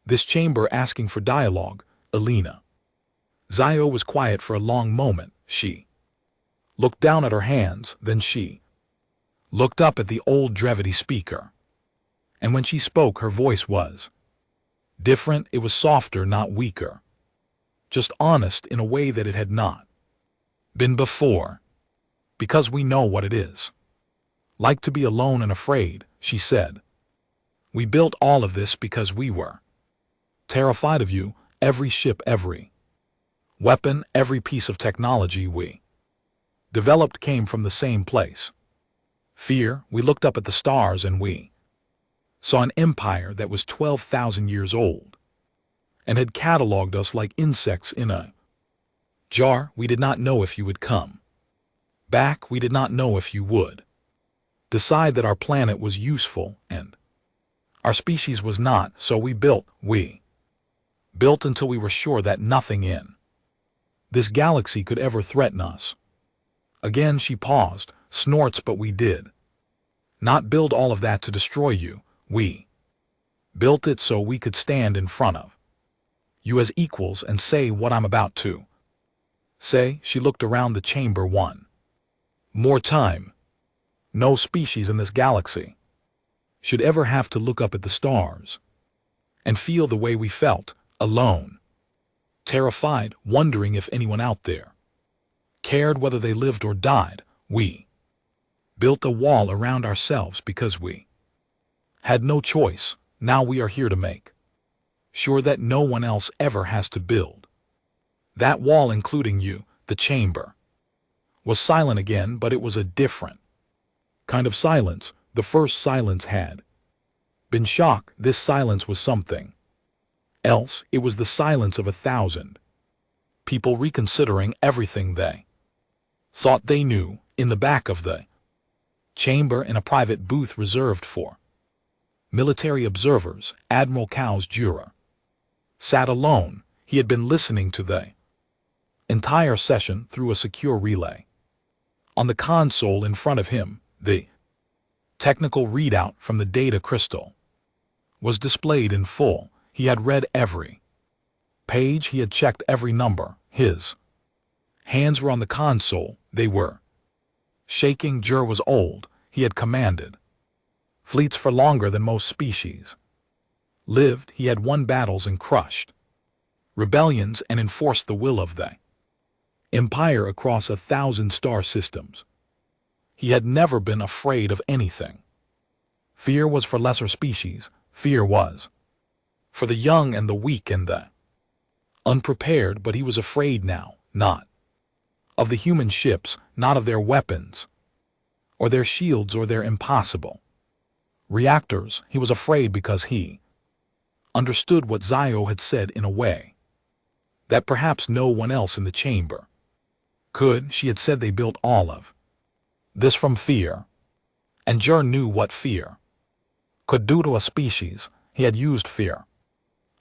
this chamber asking for dialogue, Elena? Zio was quiet for a long moment. She looked down at her hands, then she looked up at the old Drevity speaker. And when she spoke, her voice was different. It was softer, not weaker, just honest in a way that it had not been before. Because we know what it is like to be alone and afraid, she said. We built all of this because we were terrified of you. Every ship, every weapon, every piece of technology we developed came from the same place. Fear. We looked up at the stars and we saw an empire that was 12,000 years old and had catalogued us like insects in a jar. We did not know if you would come back. We did not know if you would decide that our planet was useful and our species was not. So we built until we were sure that nothing in this galaxy could ever threaten us. Again she paused. Snorts. But we did not build all of that to destroy you. We built it so we could stand in front of you as equals and say what I'm about to say. She looked around the chamber one more time. No species in this galaxy should ever have to look up at the stars and feel the way we felt, alone, terrified, wondering if anyone out there cared whether they lived or died. We built a wall around ourselves because we had no choice. Now we are here to make sure that no one else ever has to build that wall, including you. The chamber was silent again, but it was a different kind of silence. The first silence had been shock. This silence was something else. It was the silence of 1,000 people reconsidering everything they thought they knew. In the back of the chamber, in a private booth reserved for military observers, Admiral Cow's Jura sat alone. He had been listening to the entire session through a secure relay. On the console in front of him, the technical readout from the data crystal was displayed in full. He had read every page. He had checked every number. His hands were on the console. They were shaking. Jur was old. He had commanded fleets for longer than most species lived. He had won battles and crushed rebellions and enforced the will of the empire across 1,000 star systems. He had never been afraid of anything. Fear was for lesser species. Fear was for the young and the weak and the unprepared, but he was afraid now, not of the human ships, not of their weapons, or their shields or their impossible reactors. He was afraid because he understood what Zio had said in a way that perhaps no one else in the chamber could. She had said they built all of this from fear, and Jur knew what fear could do to a species. He had used fear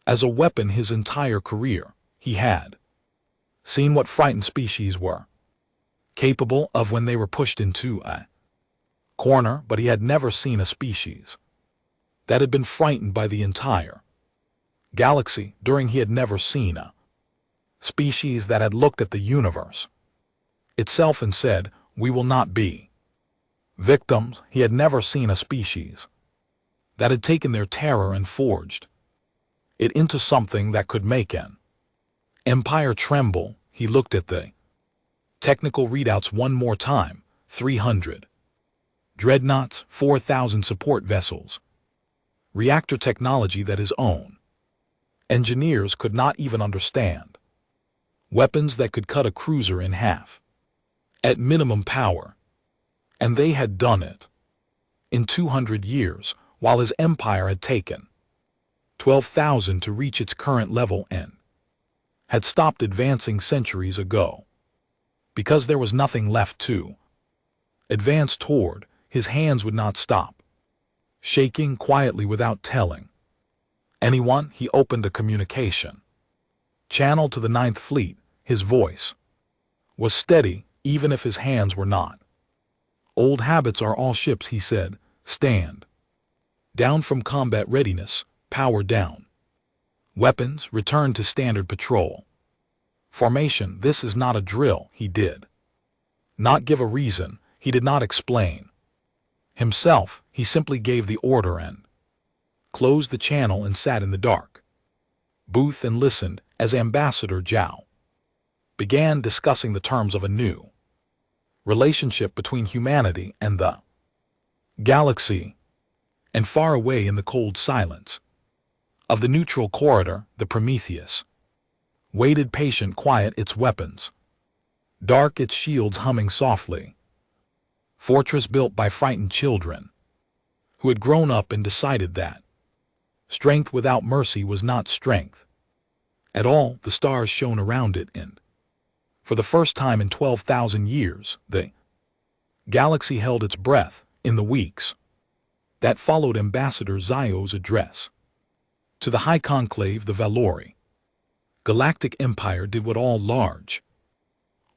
as a weapon his entire career. He had seen what frightened species were capable of when they were pushed into a corner, but he had never seen a species that had been frightened by the entire galaxy. He had never seen a species that had looked at the universe itself and said, "We will not be victims." He had never seen a species that had taken their terror and forged it into something that could make an empire tremble. He looked at the technical readouts one more time. 300 dreadnoughts, 4,000 support vessels, reactor technology that his own engineers could not even understand, weapons that could cut a cruiser in half at minimum power, and they had done it in 200 years, while his empire had taken 12,000 to reach its current level and had stopped advancing centuries ago because there was nothing left to advance toward. His hands would not stop shaking. Quietly, without telling anyone, he opened a communication channel to the Ninth Fleet. His voice was steady, even if his hands were not. "Old habits are all ships," he said. "Stand down from combat readiness. Power down. Weapons, return to standard patrol formation." This is not a drill. He did not give a reason. He did not explain himself. He simply gave the order and closed the channel and sat in the dark booth and listened as Ambassador Zhao began discussing the terms of a new relationship between humanity and the galaxy. And far away in the cold silence of the neutral corridor, the Prometheus waited, patient, quiet, its weapons dark, its shields humming softly. Fortress built by frightened children who had grown up and decided that strength without mercy was not strength at all. The stars shone around it, and for the first time in 12,000 years, the galaxy held its breath. In the weeks that followed Ambassador Zio's address to the High Conclave, the Valori Galactic Empire did what all large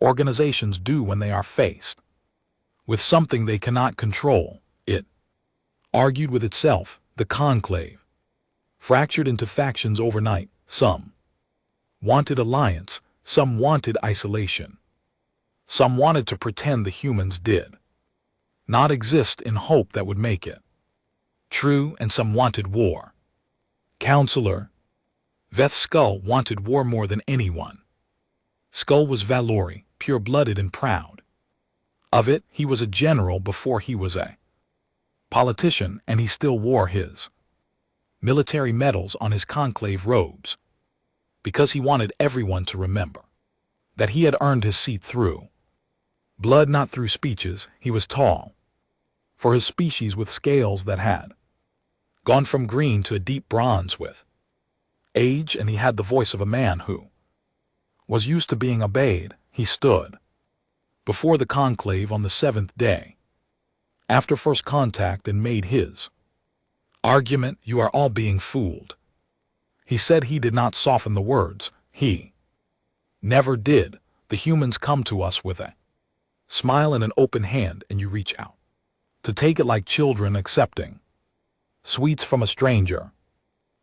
organizations do when they are faced with something they cannot control. It argued with itself. The Conclave fractured into factions overnight. Some wanted alliance, some wanted isolation, some wanted to pretend the humans did not exist in hope that would make it true, and some wanted war. Counselor Veth Skull wanted war more than anyone. Skull was Valori, pure-blooded and proud of it. He was a general before he was a politician, and he still wore his military medals on his conclave robes because he wanted everyone to remember that he had earned his seat through blood, not through speeches. He was tall for his species, with scales that had gone from green to a deep bronze with age, and he had the voice of a man who was used to being obeyed. He stood before the conclave on the 7th day after first contact and made his argument. "You are all being fooled," he said. He did not soften the words. He never did. "The humans come to us with a smile and an open hand, and you reach out to take it like children accepting sweets from a stranger.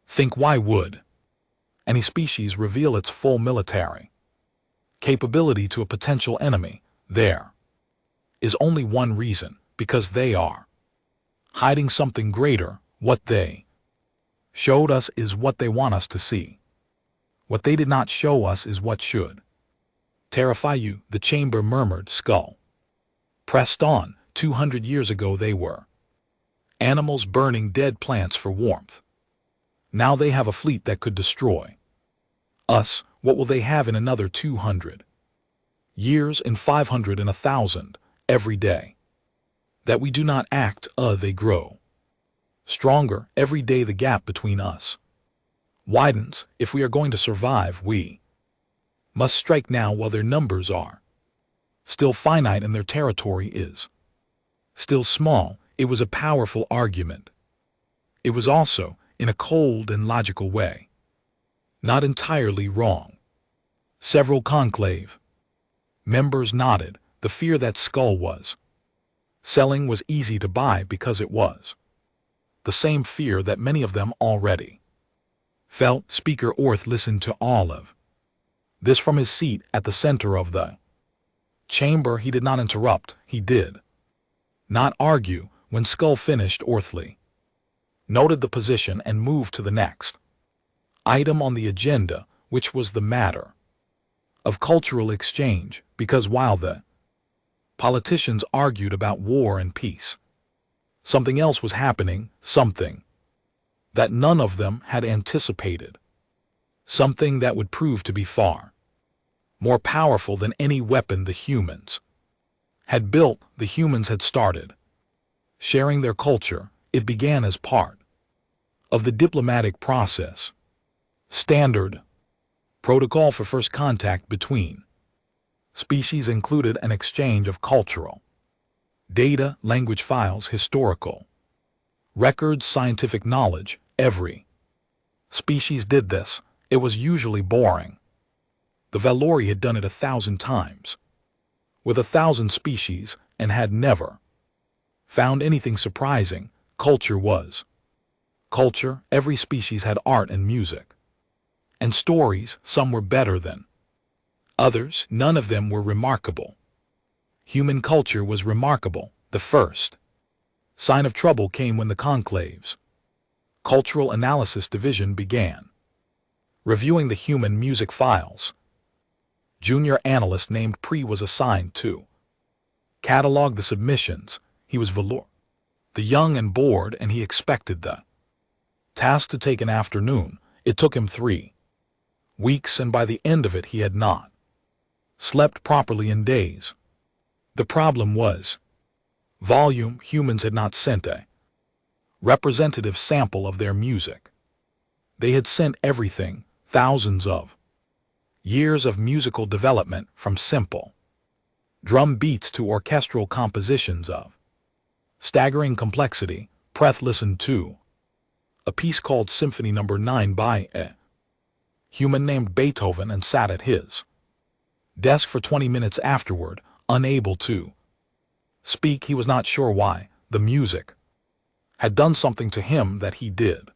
Think, why would any species reveal its full military capability to a potential enemy? There is only one reason: because they are hiding something greater. What they showed us is what they want us to see. What they did not show us is what should terrify you." The chamber murmured. Skull pressed on. 200 years ago they were Animals burning dead plants for warmth. Now they have a fleet that could destroy us. What will they have in another 200 years, in 500 and 1,000, every day that we do not act, they grow stronger. Every day the gap between us widens. If we are going to survive, we must strike now while their numbers are still finite and their territory is still small. It was a powerful argument. It was also, in a cold and logical way, not entirely wrong. Several conclave members nodded. The fear that Skull was selling was easy to buy because it was the same fear that many of them already felt. Speaker Orth listened to all of this from his seat at the center of the chamber. He did not interrupt. He did not argue. When Skull finished, Orthley noted the position and moved to the next item on the agenda, which was the matter of cultural exchange, because while the politicians argued about war and peace, something else was happening, something that none of them had anticipated, something that would prove to be far more powerful than any weapon the humans had built. The humans had started sharing their culture. It began as part of the diplomatic process. Standard protocol for first contact between species included an exchange of cultural data, language files, historical records, scientific knowledge. Every species did this. It was usually boring. The Valori had done it 1,000 times with 1,000 species and had never found anything surprising. Culture was culture. Every species had art and music and stories. Some were better than others. None of them were remarkable. Human culture was remarkable. The first sign of trouble came when the conclave's Cultural Analysis Division began reviewing the human music files. Junior analyst named Pre was assigned to catalog the submissions. He was Valor, the young and bored, and he expected the task to take an afternoon. It took him 3 weeks, and by the end of it he had not slept properly in days. The problem was volume. Humans had not sent a representative sample of their music. They had sent everything, thousands of years of musical development, from simple drum beats to orchestral compositions of staggering complexity. Preth listened to a piece called Symphony No. 9 by a human named Beethoven and sat at his desk for 20 minutes afterward, unable to speak. He was not sure why. The music had done something to him that he did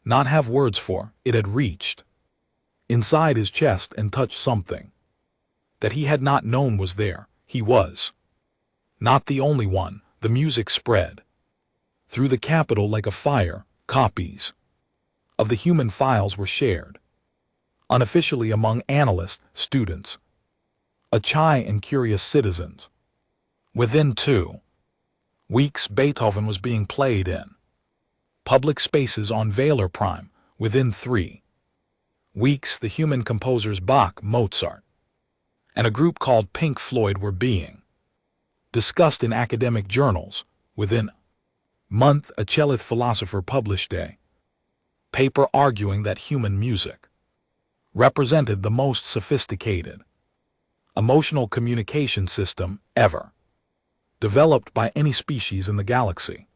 not have words for. It had reached inside his chest and touched something that he had not known was there. He was not the only one. The music spread through the capital like a fire. Copies of the human files were shared unofficially among analysts, students, Achai, and curious citizens. Within 2 weeks, Beethoven was being played in public spaces on Valor Prime. Within 3 weeks, the human composers Bach, Mozart, and a group called Pink Floyd were being discussed in academic journals. Within a month, a cellist philosopher published a paper arguing that human music represented the most sophisticated emotional communication system ever developed by any species in the galaxy.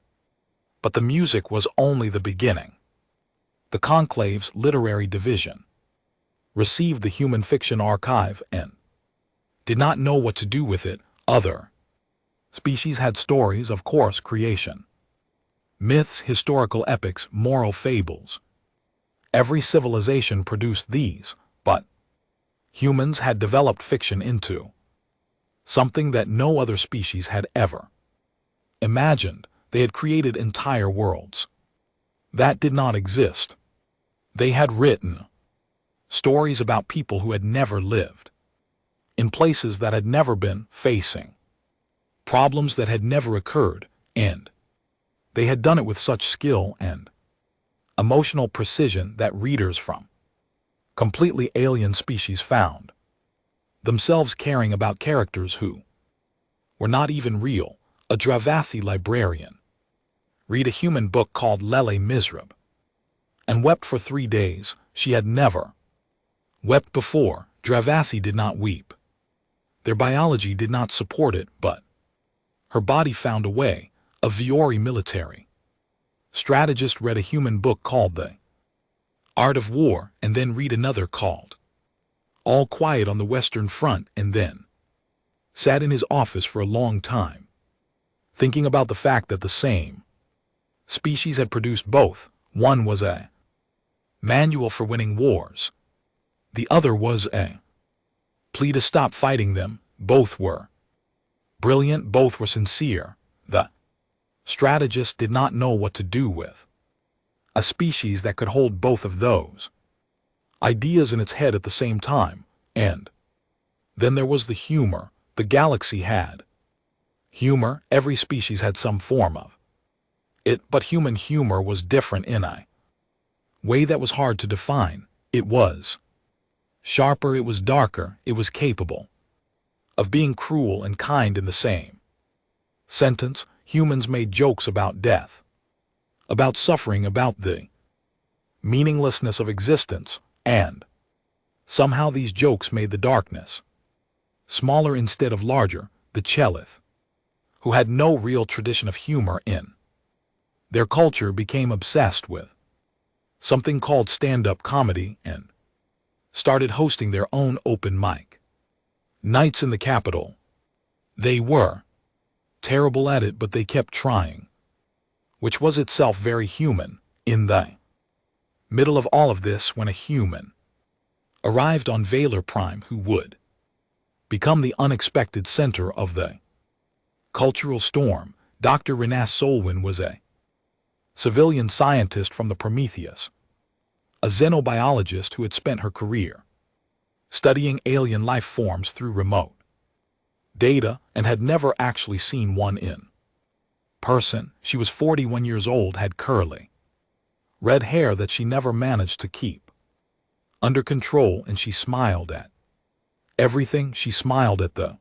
But the music was only the beginning. The Conclave's literary division received the human fiction archive and did not know what to do with it. Other species had stories, of course, creation, myths, historical epics, moral fables. Every civilization produced these, but humans had developed fiction into something that no other species had ever imagined. They had created entire worlds that did not exist. They had written stories about people who had never lived in places that had never been, facing problems that had never occurred, and They had done it with such skill and emotional precision that readers from completely alien species found themselves caring about characters who were not even real. A Dravathi librarian read a human book called Lele Misrab and wept for 3 days. She had never wept before. Dravathi did not weep. Their biology did not support it, but her body found a way. A Viore military strategist read a human book called The Art of War and then read another called All Quiet on the Western Front and then sat in his office for a long time, thinking about the fact that the same species had produced both. One was a manual for winning wars. The other was a plea to stop fighting them. Both were brilliant, both were sincere. The strategist did not know what to do with a species that could hold both of those ideas in its head at the same time. And then there was the humor. The galaxy had humor. Every species had some form of it, but human humor was different in a way that was hard to define. It was sharper, it was darker, it was capable of being cruel and kind in the same sentence. Humans made jokes about death, about suffering, about the meaninglessness of existence, and somehow these jokes made the darkness smaller instead of larger. The Chelith, who had no real tradition of humor in their culture, became obsessed with something called stand-up comedy and started hosting their own open mic nights in the capital. They were terrible at it, but they kept trying, which was itself very human. In the middle of all of this, when a human arrived on Valor Prime who would become the unexpected center of the cultural storm, Dr. Renas Solwyn was a civilian scientist from the Prometheus, a xenobiologist who had spent her career studying alien life forms through remote data and had never actually seen one in person. She was 41 years old, had curly red hair that she never managed to keep under control, and she smiled at everything. She smiled at the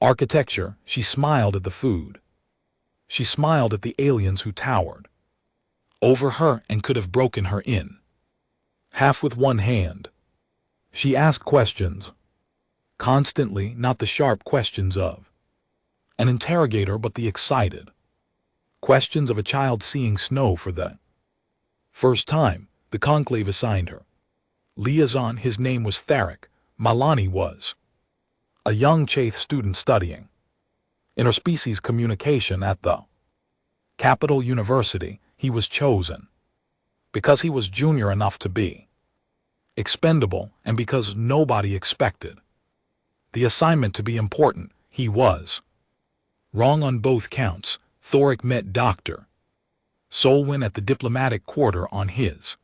architecture, she smiled at the food, she smiled at the aliens who towered over her and could have broken her in half with one hand. She asked questions constantly, not the sharp questions of an interrogator, but the excited questions of a child seeing snow for the first time. The conclave assigned her liaison. His name was Tharik. Malani was a young Chaith student studying interspecies communication at the Capital University. He was chosen because he was junior enough to be expendable and because nobody expected the assignment to be important. He was wrong on both counts. Thorik met Dr. Solwyn at the diplomatic quarter on his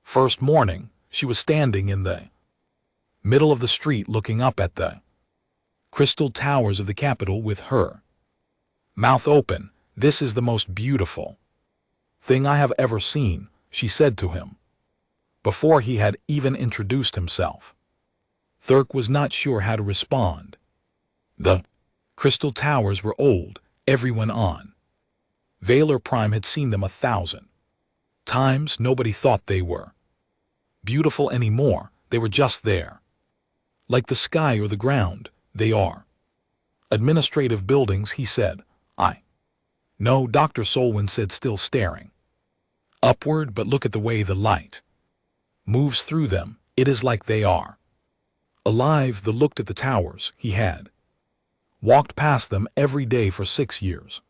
first morning. She was standing in the middle of the street looking up at the crystal towers of the capital with her mouth open. "This is the most beautiful thing I have ever seen," she said to him before he had even introduced himself. Thurk was not sure how to respond. The crystal towers were old. Everyone on Valor Prime had seen them 1,000 times. Nobody thought they were beautiful anymore. They were just there, like the sky or the ground. "They are administrative buildings," he said. "I know," Dr. Solwyn said, still staring upward, "but look at the way the light moves through them. It is like they are alive." The looked at the towers. He had walked past them every day for 6 years.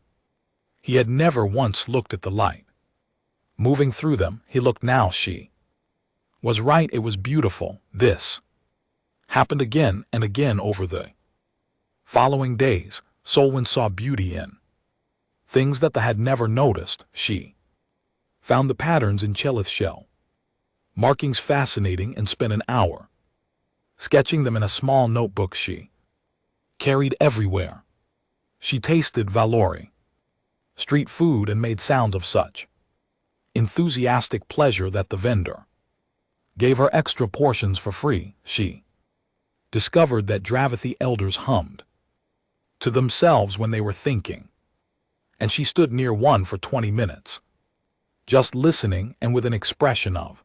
He had never once looked at the light moving through them. He looked now. She was right. It was beautiful. This happened again and again over the following days. Solwyn saw beauty in things that they had never noticed. She found the patterns in Chelith shell markings fascinating and spent an hour sketching them in a small notebook she carried everywhere. She tasted Valori street food and made sounds of such enthusiastic pleasure that the vendor gave her extra portions for free. She discovered that Dravathi elders hummed to themselves when they were thinking, and she stood near one for 20 minutes, just listening and with an expression of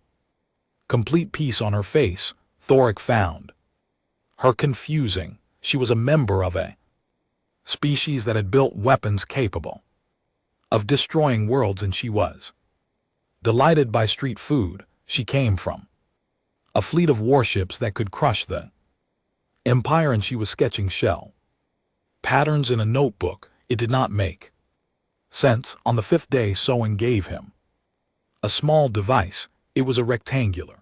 complete peace on her face. Thoric found her confusing. She was a member of a species that had built weapons capable of destroying worlds, and she was delighted by street food. She came from a fleet of warships that could crush the Empire, and she was sketching shell patterns in a notebook. It did not make sense. On the 5th day, Soen gave him a small device. It was a rectangular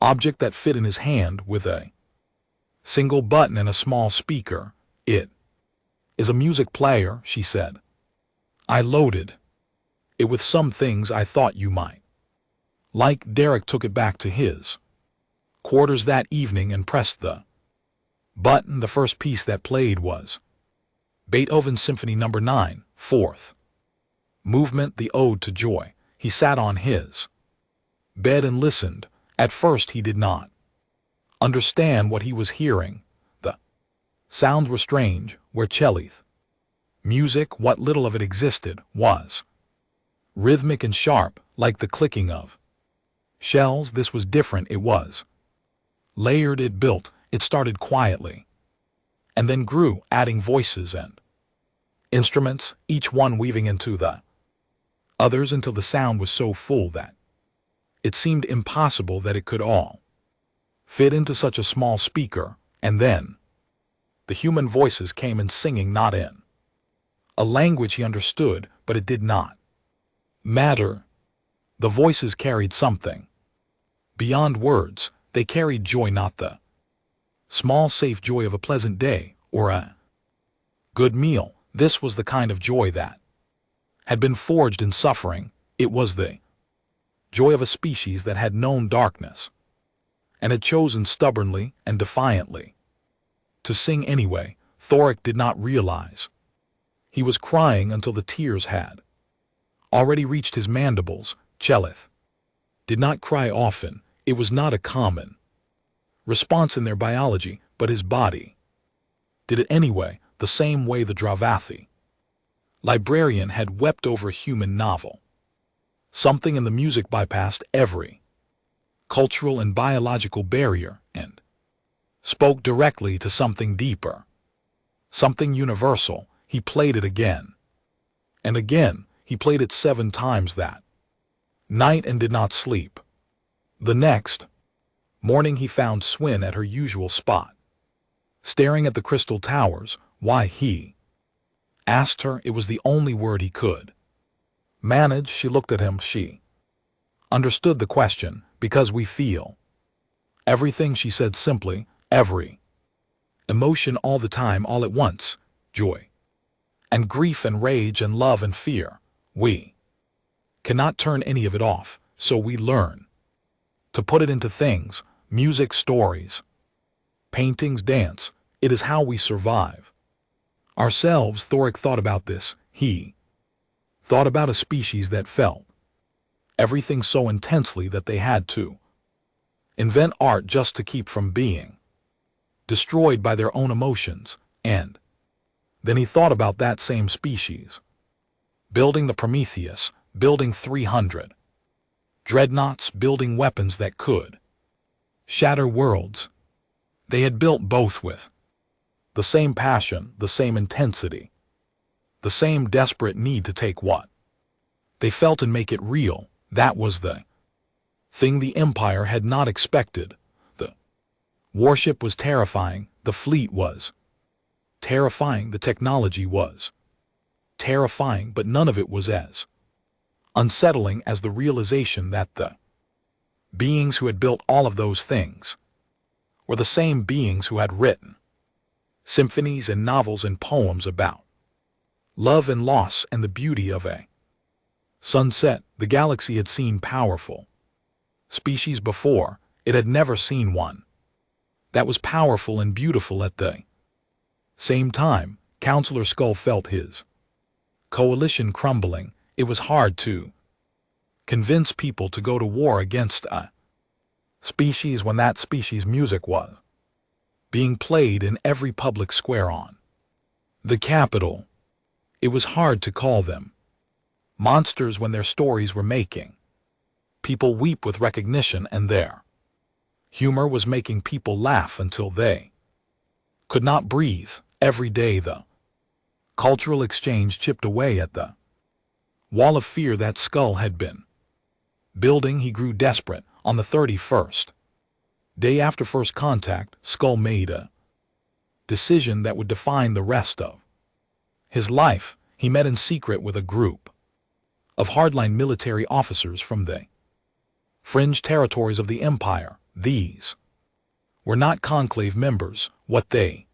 object that fit in his hand with a single button and a small speaker. It is a music player, she said. I loaded it with some things I thought you might like. Derek took it back to his quarters that evening and pressed the button. The first piece that played was Beethoven's Symphony No. 9, 4th movement, the Ode to Joy. He sat on his bed and listened. At first he did not understand what he was hearing. The sounds were strange. Where Chelith music, what little of it existed, was rhythmic and sharp, like the clicking of shells. This was different. It was layered. It built. It started quietly and then grew, adding voices and instruments, each one weaving into the others until the sound was so full that it seemed impossible that it could all fit into such a small speaker. And then the human voices came in, singing not in a language he understood, but it did not matter. The voices carried something beyond words. They carried joy, not the small, safe joy of a pleasant day or a good meal. This was the kind of joy that had been forged in suffering. It was the joy of a species that had known darkness and had chosen stubbornly and defiantly to sing anyway. Thoric did not realize he was crying until the tears had already reached his mandibles. Chelith did not cry often. It was not a common response in their biology, but his body did it anyway, the same way the Dravathi librarian had wept over a human novel. Something in the music bypassed every cultural and biological barrier and spoke directly to something deeper, something universal. He played it again and again. He played it 7 times that night and did not sleep. The next morning he found Swin at her usual spot, staring at the crystal towers. Why, he asked her. It was the only word he could manage. She looked at him. She understood the question. Because we feel everything, she said simply. Every emotion, all the time, all at once. Joy and grief and rage and love and fear. We cannot turn any of it off, so we learn to put it into things. Music, stories, paintings, dance. It is how we survive ourselves. Thoric thought about this. He thought about a species that felt everything so intensely that they had to invent art just to keep from being destroyed by their own emotions. And then he thought about that same species building the Prometheus, building 300 dreadnoughts, building weapons that could shatter worlds. They had built both with the same passion, the same intensity, the same desperate need to take what they felt and make it real. That was the thing the Empire had not expected. The warship was terrifying. The fleet was terrifying. The technology was terrifying, but none of it was as unsettling as the realization that the beings who had built all of those things were the same beings who had written symphonies and novels and poems about love and loss and the beauty of a sunset. The galaxy had seen powerful species before. It had never seen one that was powerful and beautiful at the same time. Counselor Skull felt his Coalition crumbling, it was hard to convince people to go to war against a species when that species' music was being played in every public square on the capital. It was hard to call them monsters when their stories were making people weep with recognition, and their humor was making people laugh until they could not breathe. Every day the cultural exchange chipped away at the wall of fear that Skull had been building. He grew desperate. On the 31st day after first contact, Skull made a decision that would define the rest of his life. He met in secret with a group of hardline military officers from the fringe territories of the Empire. These were not conclave members. What they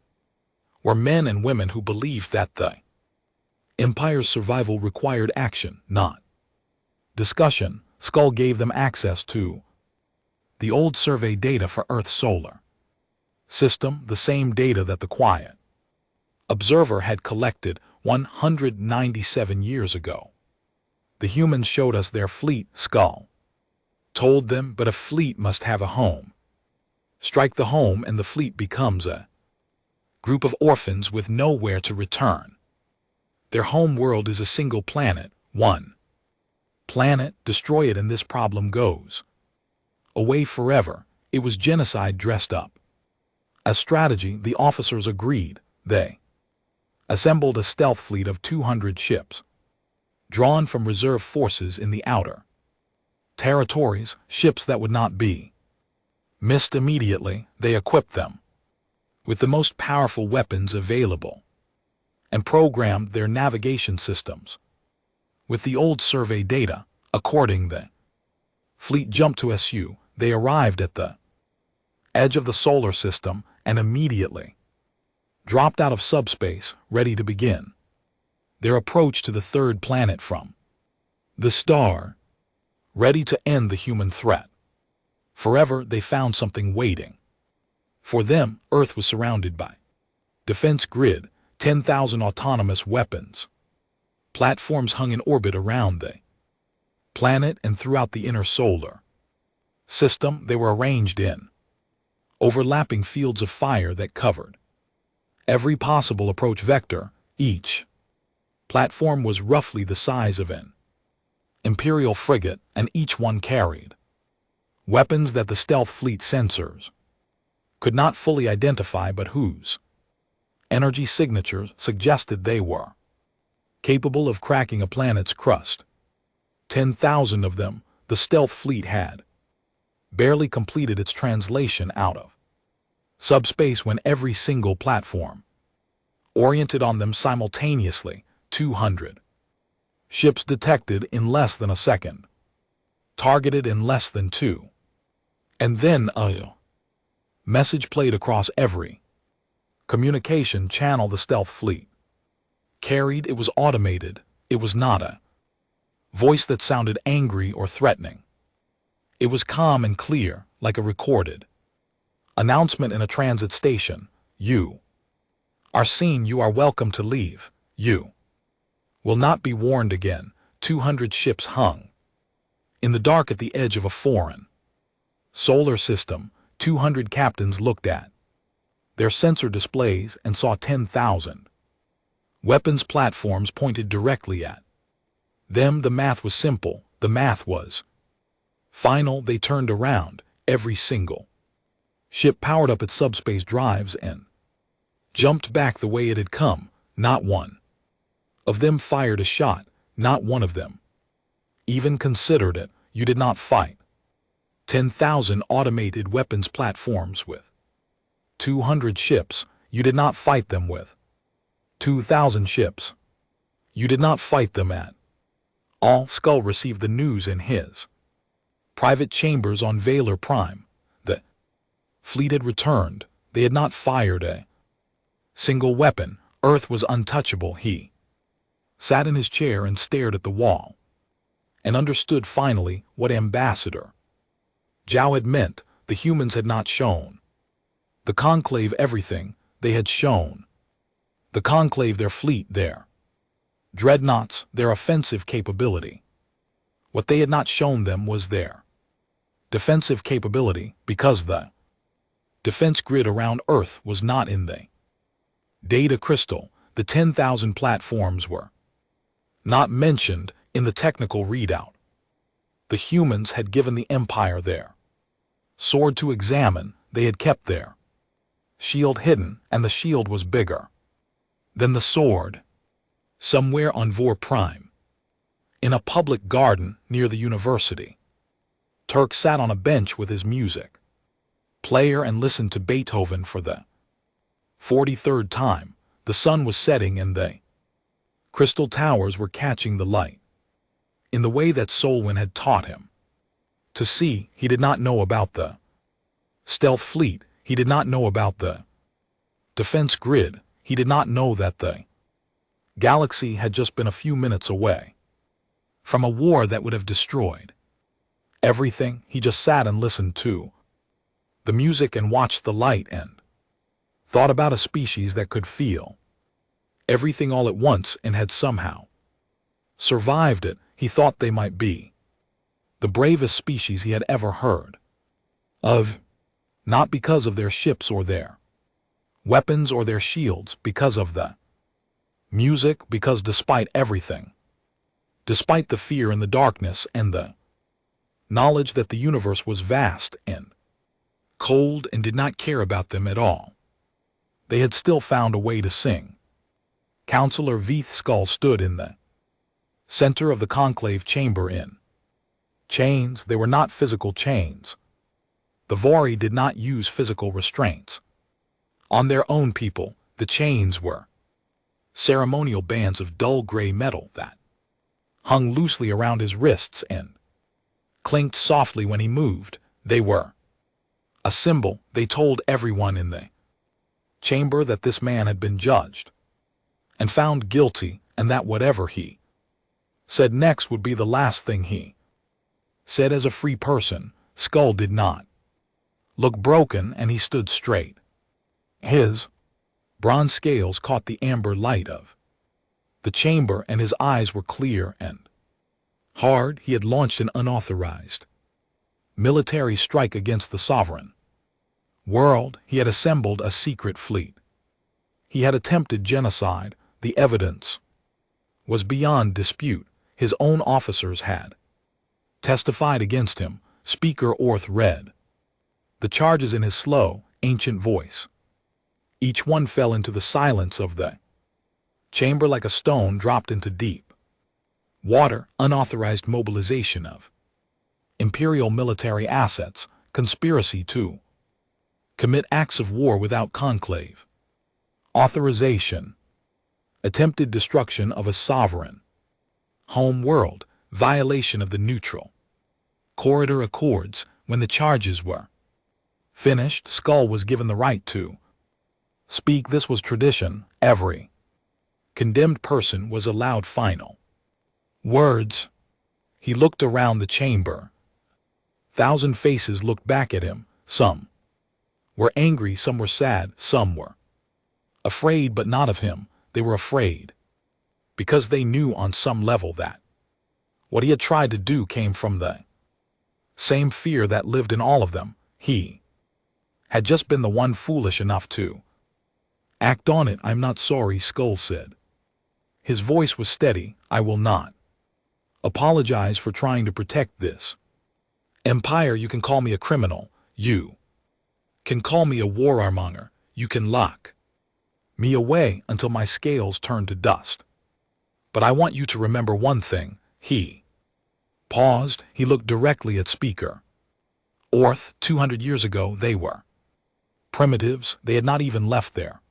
were men and women who believed that the Empire's survival required action, not discussion. Skull gave them access to the old survey data for Earth's solar system, the same data that the Quiet Observer had collected 197 years ago. The humans showed us their fleet, Skull told them, but a fleet must have a home. Strike the home and the fleet becomes a group of orphans with nowhere to return. Their home world is a single planet, one planet. Destroy it and this problem goes away forever. It was genocide dressed up as strategy. The officers agreed. They assembled a stealth fleet of 200 ships, drawn from reserve forces in the outer territories, ships that would not be missed immediately. They equipped them with the most powerful weapons available and programmed their navigation systems with the old survey data. According the fleet jumped to SU. They arrived at the edge of the solar system and immediately dropped out of subspace, ready to begin their approach to the third planet from the star, ready to end the human threat forever. They found something waiting for them. Earth was surrounded by defense grid, 10,000 autonomous weapons. Platforms hung in orbit around the planet and throughout the inner solar system. They were arranged in overlapping fields of fire that covered every possible approach vector. Each platform was roughly the size of an Imperial frigate, and each one carried weapons that the stealth fleet sensors could not fully identify, but whose energy signatures suggested they were capable of cracking a planet's crust. 10,000 of them. The stealth fleet had barely completed its translation out of subspace when every single platform oriented on them simultaneously. 200 ships detected in less than a second, targeted in less than 2. And then a message played across every communication channel the stealth fleet carried. It was automated. It was not a voice that sounded angry or threatening. It was calm and clear, like a recorded announcement in a transit station. You are seen. You are welcome to leave. You will not be warned again. 200 ships hung in the dark at the edge of a foreign solar system. 200 captains looked at their sensor displays and saw 10,000 weapons platforms pointed directly at them. The math was simple. The math was final. They turned around. Every single ship powered up its subspace drives and jumped back the way it had come. Not one of them fired a shot. Not one of them even considered it. You did not fight 10,000 automated weapons platforms with 200 ships. You did not fight them with 2,000 ships. You did not fight them at all. Skull received the news in his private chambers on Valor Prime. The fleet had returned. They had not fired a single weapon. Earth was untouchable. He sat in his chair and stared at the wall and understood finally what Ambassador Zhao had meant. The humans had not shown the Conclave everything. They had shown the Conclave their fleet, their Dreadnoughts, their offensive capability. What they had not shown them was their defensive capability, because the defense grid around Earth was not in the data crystal. The 10,000 platforms were not mentioned in the technical readout. The humans had given the Empire their sword to examine. They had kept their shield hidden, and the shield was bigger than the sword. Somewhere on Vor Prime, in a public garden near the university, Turk sat on a bench with his music player and listened to Beethoven for the 43rd time. The sun was setting and the crystal towers were catching the light in the way that Solwyn had taught him to see. He did not know about the stealth fleet. He did not know about the defense grid. He did not know that the galaxy had just been a few minutes away from a war that would have destroyed everything. He just sat and listened to the music and watched the light and thought about a species that could feel everything all at once and had somehow survived it. He thought they might be the bravest species he had ever heard of, not because of their ships or their weapons or their shields, because of the music, because despite everything, despite the fear and the darkness and the knowledge that the universe was vast and cold and did not care about them at all, they had still found a way to sing. Counselor Veith Skull stood in the center of the conclave chamber in chains. They were not physical chains. The Vori did not use physical restraints on their own people. The chains were ceremonial bands of dull gray metal that hung loosely around his wrists and clinked softly when he moved. They were a symbol. They told everyone in the chamber that this man had been judged and found guilty, and that whatever he said next would be the last thing he said as a free person. Skull did not look broken, and he stood straight. His bronze scales caught the amber light of the chamber, and his eyes were clear and hard. He had launched an unauthorized military strike against the sovereign world. He had assembled a secret fleet. He had attempted genocide. The evidence was beyond dispute. His own officers had testified against him. Speaker Orth read the charges in his slow, ancient voice. Each one fell into the silence of the chamber like a stone dropped into deep water. Unauthorized mobilization of imperial military assets, conspiracy to commit acts of war without conclave authorization, attempted destruction of a sovereign home world, violation of the neutral corridor accords. When the charges were finished, Skull was given the right to speak. This was tradition. Every condemned person was allowed final words. He looked around the chamber. 1,000 faces looked back at him. Some were angry, some were sad, some were afraid, but not of him. They were afraid because they knew on some level that what he had tried to do came from the same fear that lived in all of them. He had just been the one foolish enough to act on it. "I'm not sorry," Skull said. His voice was steady. "I will not apologize for trying to protect this empire. You can call me a criminal. You can call me a warmonger. You can lock me away until my scales turn to dust. But I want you to remember one thing." He paused. He looked directly at Speaker Orth. 200 years ago, they were primitives. They had not even left their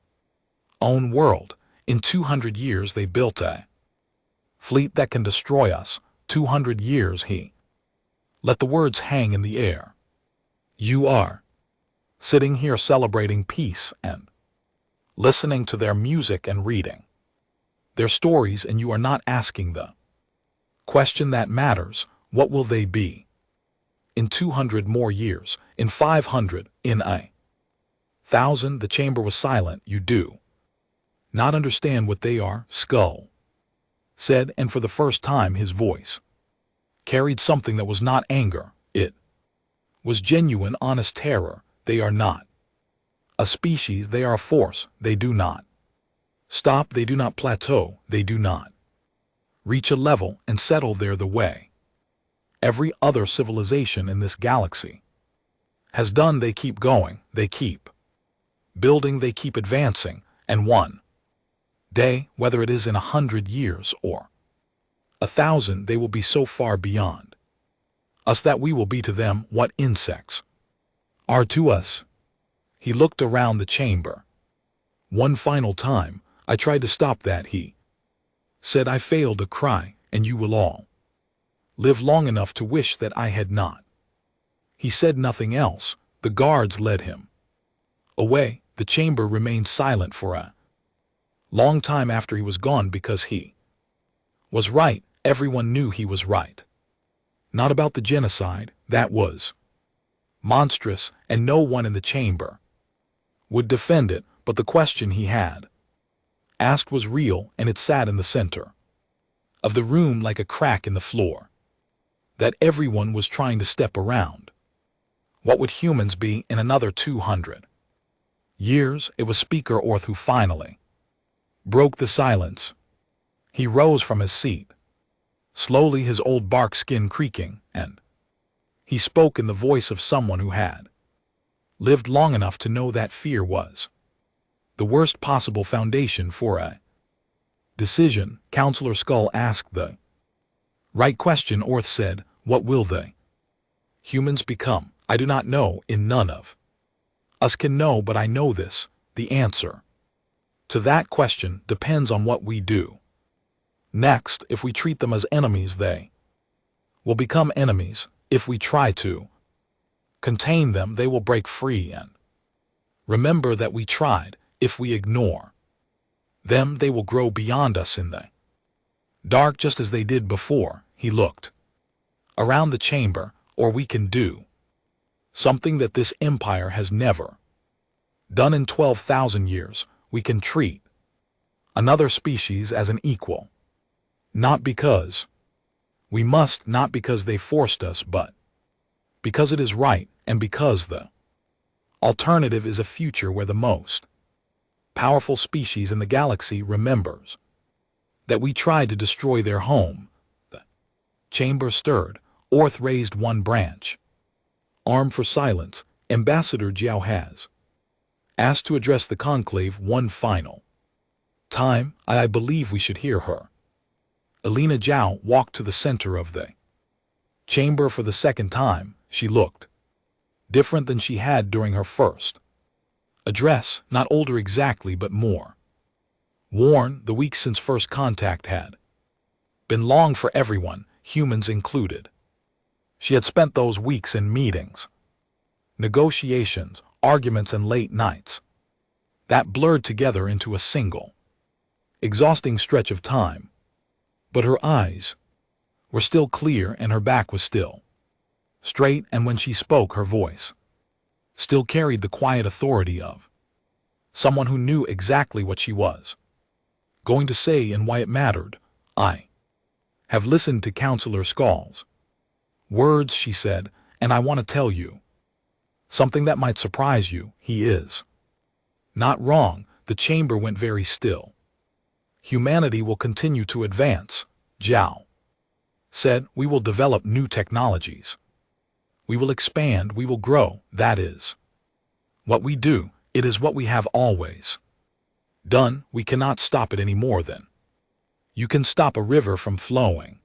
own world. In 200 years, they built a fleet that can destroy us. 200 years. He let the words hang in the air. You are sitting here celebrating peace and listening to their music and reading their stories, and you are not asking the question that matters. What will they be in 200 more years? In 500? In 1,000? The chamber was silent. You do not understand what they are, Skull said, and for the first time his voice carried something that was not anger. It was genuine, honest terror. They are not a species, they are a force. They do not stop, they do not plateau, they do not reach a level and settle there the way every other civilization in this galaxy has done. They keep going, they keep building, they keep advancing, and one day, whether it is in 100 years or 1,000, they will be so far beyond us that we will be to them what insects are to us. He looked around the chamber. One final time, I tried to stop that, he said. I failed to cry, and you will all live long enough to wish that I had not. He said nothing else. The guards led him away. The chamber remained silent for a long time after he was gone, because he was right. Everyone knew he was right. Not about the genocide, that was monstrous, and no one in the chamber would defend it, but the question he had asked was real, and it sat in the center of the room like a crack in the floor that everyone was trying to step around. What would humans be in another 200 years? It was Speaker Orth who finally broke the silence. He rose from his seat, slowly, his old bark skin creaking, and he spoke in the voice of someone who had lived long enough to know that fear was the worst possible foundation for a decision. Counselor Skull asked the right question. Orth said, "What will they humans become?" "I do not know, and none of us can know, but I know this: the answer to that question depends on what we do next. If we treat them as enemies, they will become enemies. If we try to contain them, they will break free and remember that we tried. If we ignore them, they will grow beyond us in the dark, just as they did before." He looked around the chamber. "Or we can do something that this empire has never done in 12,000 years. We can treat another species as an equal. Not because we must, not because they forced us, but because it is right, and because the alternative is a future where the most powerful species in the galaxy remembers that we tried to destroy their home." The chamber stirred. Orth raised one branch arm for silence. Ambassador Jiao has asked to address the conclave one final time. I believe we should hear her. Elena Jiao walked to the center of the chamber for the second time. She looked different than she had during her first address. Not older exactly, but more worn. The weeks since first contact had been long for everyone, humans included. She had spent those weeks in meetings, negotiations, arguments, and late nights that blurred together into a single exhausting stretch of time. But her eyes were still clear, and her back was still straight, and when she spoke, her voice still carried the quiet authority of someone who knew exactly what she was going to say and why it mattered. "I have listened to Counselor Skull's words," she said, "and I want to tell you something that might surprise you. He is not wrong." The chamber went very still. "Humanity will continue to advance," Jiao said. "We will develop new technologies. We will expand, we will grow. That is what we do. It is what we have always done. We cannot stop it any more than you can stop a river from flowing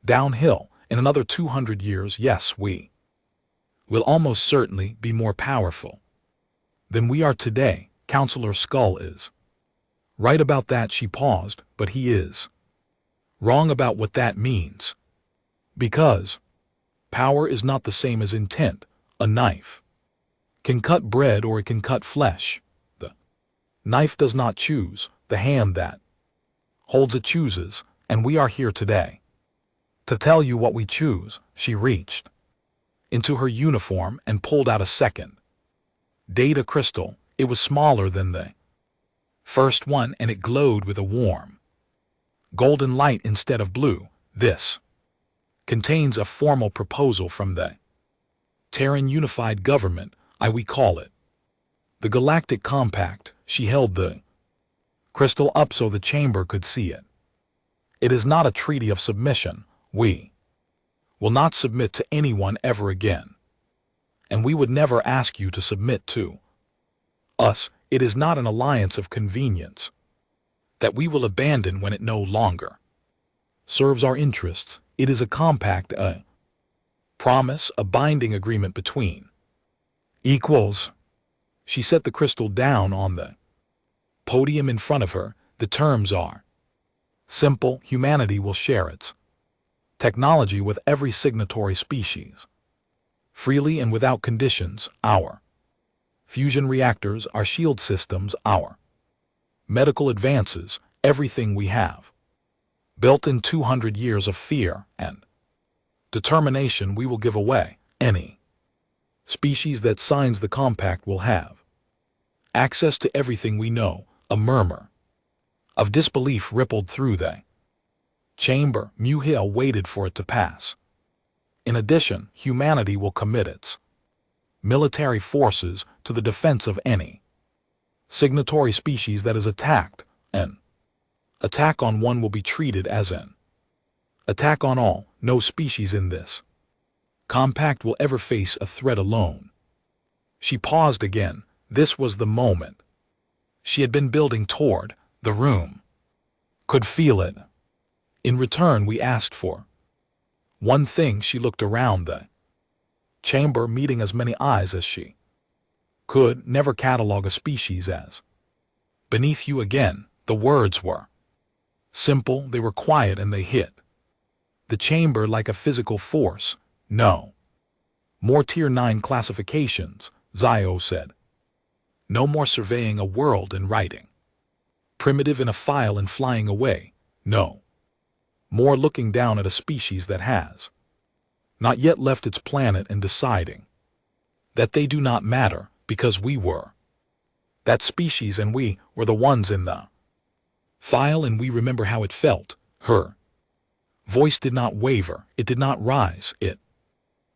downhill. In another 200 years, yes, we will almost certainly be more powerful than we are today." Counselor Skull is right about that. She paused. "But he is wrong about what that means. Because power is not the same as intent. A knife can cut bread or it can cut flesh. The knife does not choose. The hand that holds it chooses, and we are here today to tell you what we choose." She reached into her uniform and pulled out a second data crystal. It was smaller than the first one, and it glowed with a warm golden light instead of blue. This contains a formal proposal from the Terran Unified Government, we call it. The Galactic Compact. She held the crystal up so the chamber could see it. It is not a treaty of submission. We will not submit to anyone ever again. And we would never ask you to submit to us. It is not an alliance of convenience that we will abandon when it no longer serves our interests. It is a compact, a promise, a binding agreement between equals. She set the crystal down on the podium in front of her. The terms are simple. Humanity will share its technology with every signatory species, freely and without conditions. Our fusion reactors, our shield systems, our medical advances, everything we have, built in 200 years of fear and determination, we will give away. Any species that signs the compact will have access to everything we know. A murmur of disbelief rippled through the chamber. Muhil waited for it to pass. In addition, humanity will commit its military forces to the defense of any signatory species that is attacked. An attack on one will be treated as an attack on all. No species in this compact will ever face a threat alone. She paused again. This was the moment she had been building toward. The room could feel it. In return, we asked for one thing. She looked around the chamber, meeting as many eyes as she could. Never catalog a species as beneath you again. The words were simple, they were quiet, and they hit the chamber like a physical force. No more Tier 9 classifications, Zio said. No more surveying a world and writing primitive in a file and flying away. No more looking down at a species that has not yet left its planet and deciding that they do not matter, because we were that species and we were the ones in the file, and we remember how it felt. Her voice did not waver, it did not rise, it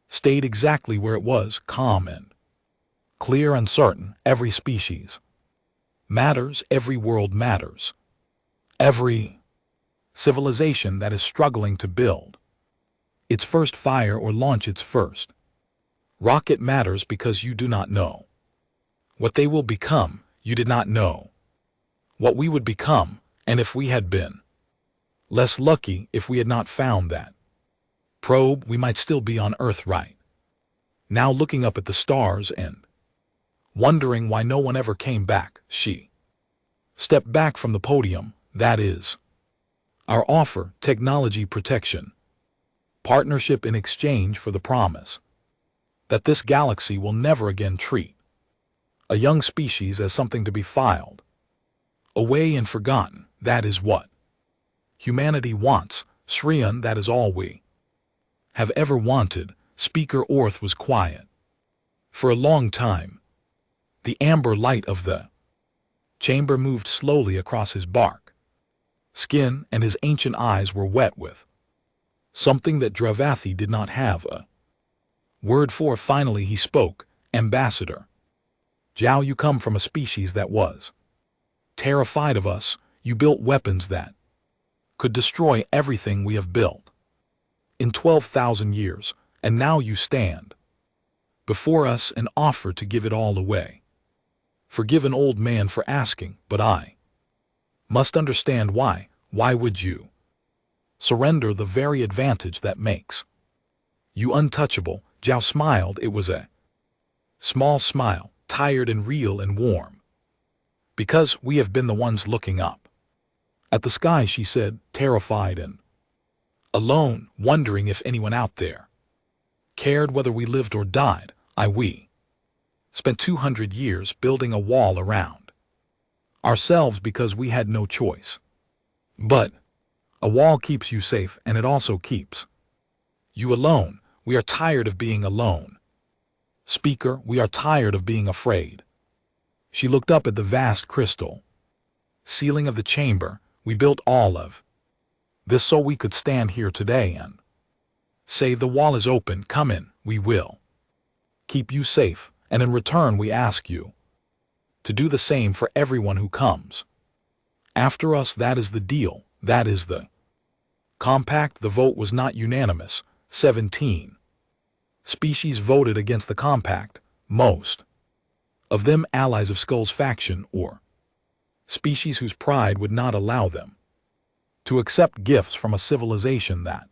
stayed exactly where it was, calm and clear, uncertain. Every species matters, every world matters, every civilization that is struggling to build its first fire or launch its first rocket matters, because you do not know what they will become. You did not know what we would become, and if we had been less lucky, if we had not found that probe, we might still be on Earth right now, looking up at the stars and wondering why no one ever came back. She stepped back from the podium. That is our offer: technology protection, partnership in exchange for the promise that this galaxy will never again treat a young species as something to be filed away and forgotten. That is what humanity wants, Sriyan. That is all we have ever wanted. Speaker Orth was quiet for a long time. The amber light of the chamber moved slowly across his bark skin, and his ancient eyes were wet with something that Dravathi did not have a word for. Finally he spoke. Ambassador Zhao, you come from a species that was terrified of us. You built weapons that could destroy everything we have built in 12,000 years, and now you stand before us and offer to give it all away. Forgive an old man for asking, but I must understand why. Why would you surrender the very advantage that makes you untouchable? Zhao smiled. It was a small smile, tired and real and warm. Because we have been the ones looking up at the sky, she said, terrified and alone, wondering if anyone out there cared whether we lived or died. We spent 200 years building a wall around ourselves because we had no choice. But a wall keeps you safe, and it also keeps you alone. We are tired of being alone. Speaker, we are tired of being afraid. She looked up at the vast crystal ceiling of the chamber. We built all of This so we could stand here today and say the wall is open, come in, we will keep you safe, and in return we ask you to do the same for everyone who comes after us. That is the deal, that is the compact. The vote was not unanimous. 17 species voted against the compact, most of them allies of Skull's faction or species whose pride would not allow them to accept gifts from a civilization that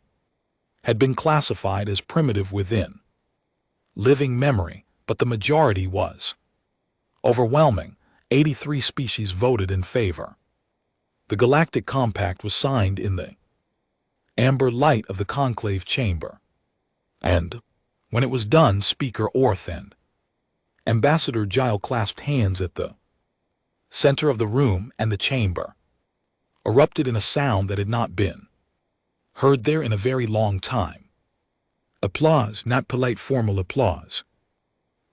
had been classified as primitive within living memory, but the majority was overwhelming. 83 species voted in favor. The Galactic Compact was signed in the amber light of the conclave chamber, and when it was done, Speaker Orth and Ambassador Gile clasped hands at the center of the room, and the chamber erupted in a sound that had not been heard there in a very long time. Applause, not polite formal applause.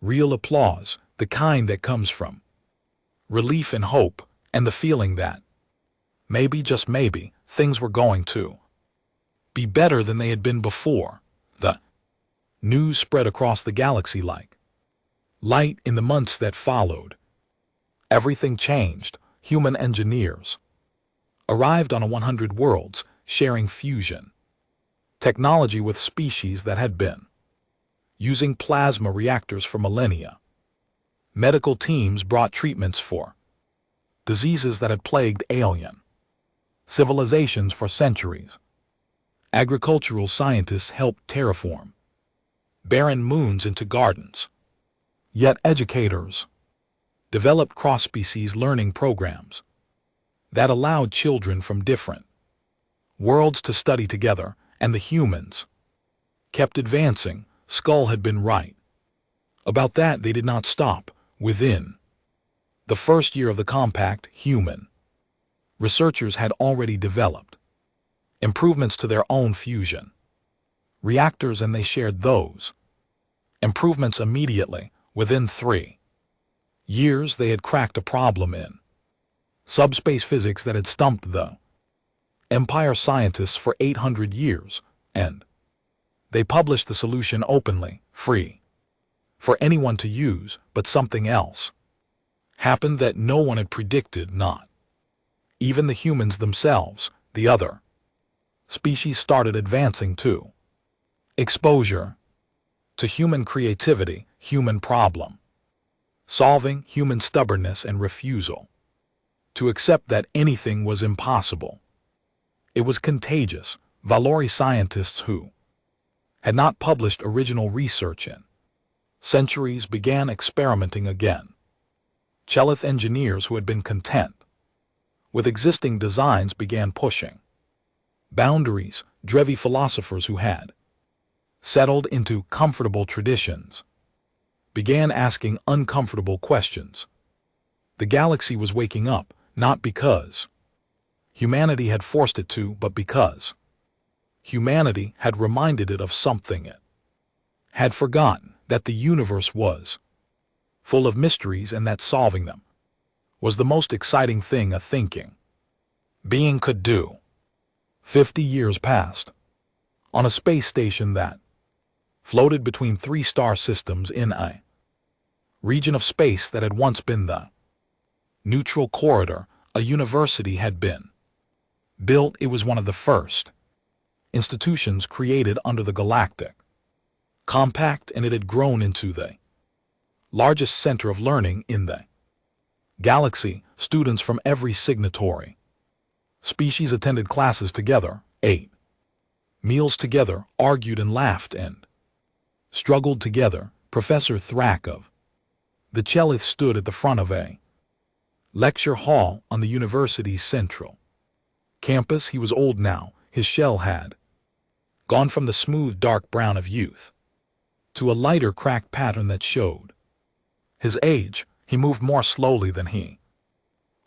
Real applause, the kind that comes from relief and hope, and the feeling that maybe, just maybe, things were going to be better than they had been before. The news spread across the galaxy like light in the months that followed. Everything changed. Human engineers arrived on a 100 worlds, sharing fusion technology with species that had been using plasma reactors for millennia. Medical teams brought treatments for diseases that had plagued alien civilizations for centuries. Agricultural scientists helped terraform barren moons into gardens. Yet educators developed cross-species learning programs that allowed children from different worlds to study together, and the humans kept advancing. Skull had been right about that. They did not stop. Within the first year of the compact, human researchers had already developed improvements to their own fusion reactors, and they shared those improvements immediately. Within 3 years, they had cracked a problem in subspace physics that had stumped the Empire scientists for 800 years, and they published the solution openly, free for anyone to use. But something else happened that no one had predicted, not even the humans themselves. The other species started advancing too. Exposure to human creativity, human problem solving, human stubbornness, and refusal to accept that anything was impossible. It was contagious. Valori scientists who had not published original research in centuries began experimenting again. Chelith engineers who had been content with existing designs began pushing boundaries. Drevi philosophers who had settled into comfortable traditions began asking uncomfortable questions. The galaxy was waking up, not because humanity had forced it to, but because humanity had reminded it of something it had forgotten, that the universe was full of mysteries, and that solving them was the most exciting thing a thinking being could do. 50 years passed on a space station that floated between 3 star systems in a region of space that had once been the neutral corridor. A university had been built. It was one of the first institutions created under the Galactic Compact, and it had grown into the largest center of learning in the galaxy. Students from every signatory species attended classes together, ate meals together, argued and laughed, and struggled together. Professor Thrak of the Chelith stood at the front of a lecture hall on the university's central campus. He was old now. His shell had gone from the smooth dark brown of youth to a lighter cracked pattern that showed his age. He moved more slowly than he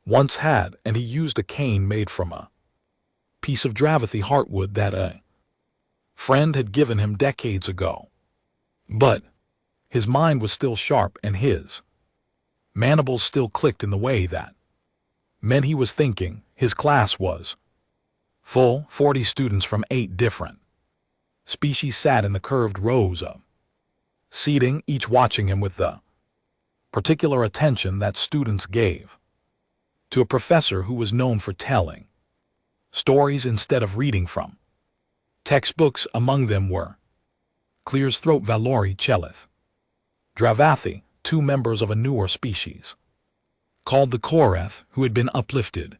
once had, and he used a cane made from a piece of Dravathi heartwood that a friend had given him decades ago. But his mind was still sharp, and his mandibles still clicked in the way that meant he was thinking. His class was Full 40 students from 8 different species sat in the curved rows of seating, each watching him with the particular attention that students gave to a professor who was known for telling stories instead of reading from textbooks. Among them were Clear's throat Valori Chelith, Dravathi, 2 members of a newer species called the Koreth, who had been uplifted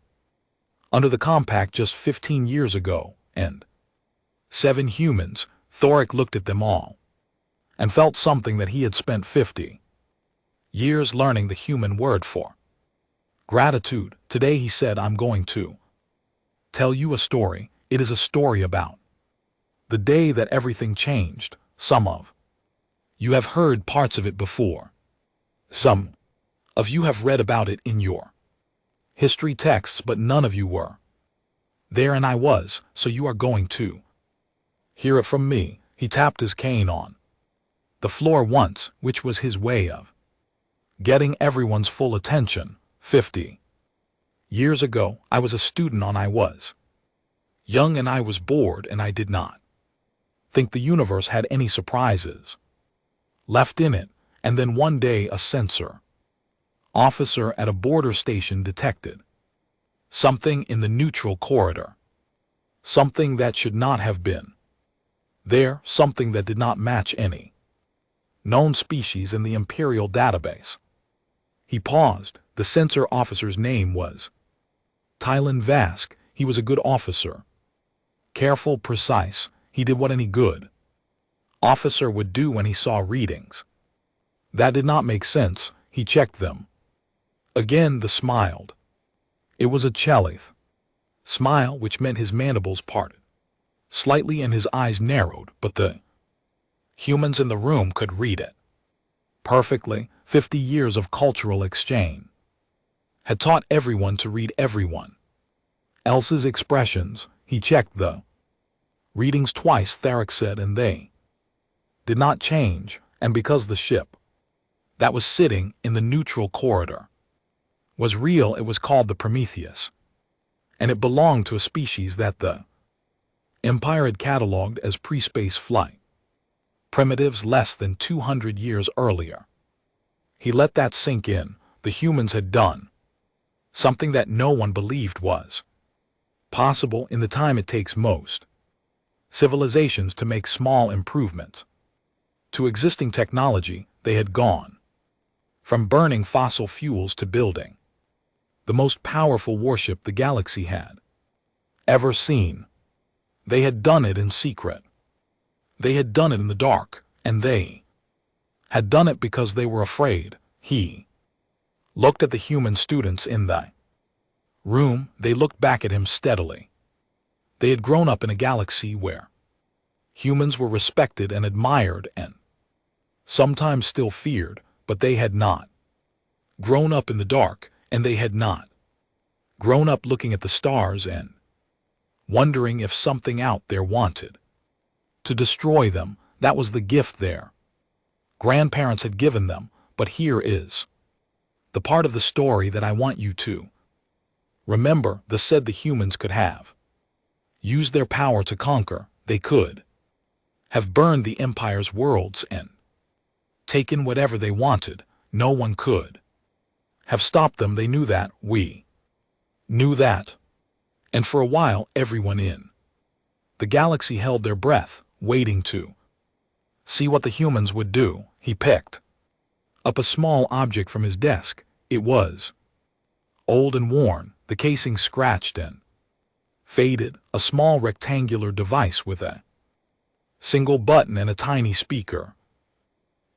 under the compact just 15 years ago, and 7 humans. Thoric looked at them all and felt something that he had spent 50 years learning the human word for gratitude. Today he said, I'm going to tell you a story. It is a story about the day that everything changed. Some of you have heard parts of it before. Some of you have read about it in your history texts, but none of you were there, and I was, so you are going to hear it from me. He tapped his cane on the floor once, which was his way of getting everyone's full attention. 50 years ago, I was a student I was young and I was bored, and I did not think the universe had any surprises left in it. And then one day a censor officer at a border station detected something in the neutral corridor, something that should not have been there, something that did not match any known species in the Imperial database. He paused. The censor officer's name was Tylan Vask. He was a good officer. Careful, precise. He did what any good officer would do when he saw readings that did not make sense. He checked them again. The smiled. It was a Chelith smile, which meant his mandibles parted slightly and his eyes narrowed, but the humans in the room could read it perfectly. 50 years of cultural exchange had taught everyone to read everyone else's expressions. He checked the readings twice, Tharic said, and they did not change. And because the ship that was sitting in the neutral corridor was real, it was called the Prometheus, and it belonged to a species that the Empire had catalogued as pre-space flight primitives less than 200 years earlier. He let that sink in. The humans had done something that no one believed was possible in the time it takes most civilizations to make small improvements to existing technology. They had gone from burning fossil fuels to building the most powerful warship the galaxy had ever seen. They had done it in secret. They had done it in the dark, and they had done it because they were afraid. He looked at the human students in the room. They looked back at him steadily. They had grown up in a galaxy where humans were respected and admired and sometimes still feared, but they had not grown up in the dark, and they had not grown up looking at the stars and wondering if something out there wanted to destroy them. That was the gift their grandparents had given them. But here is the part of the story that I want you to remember. They said the humans could have used their power to conquer. They could have burned the Empire's worlds and taken whatever they wanted. No one could have stopped them. They knew that. We knew that. And for a while, everyone in the galaxy held their breath, waiting to see what the humans would do. He picked up a small object from his desk. It was old and worn, the casing scratched and faded, a small rectangular device with a single button and a tiny speaker.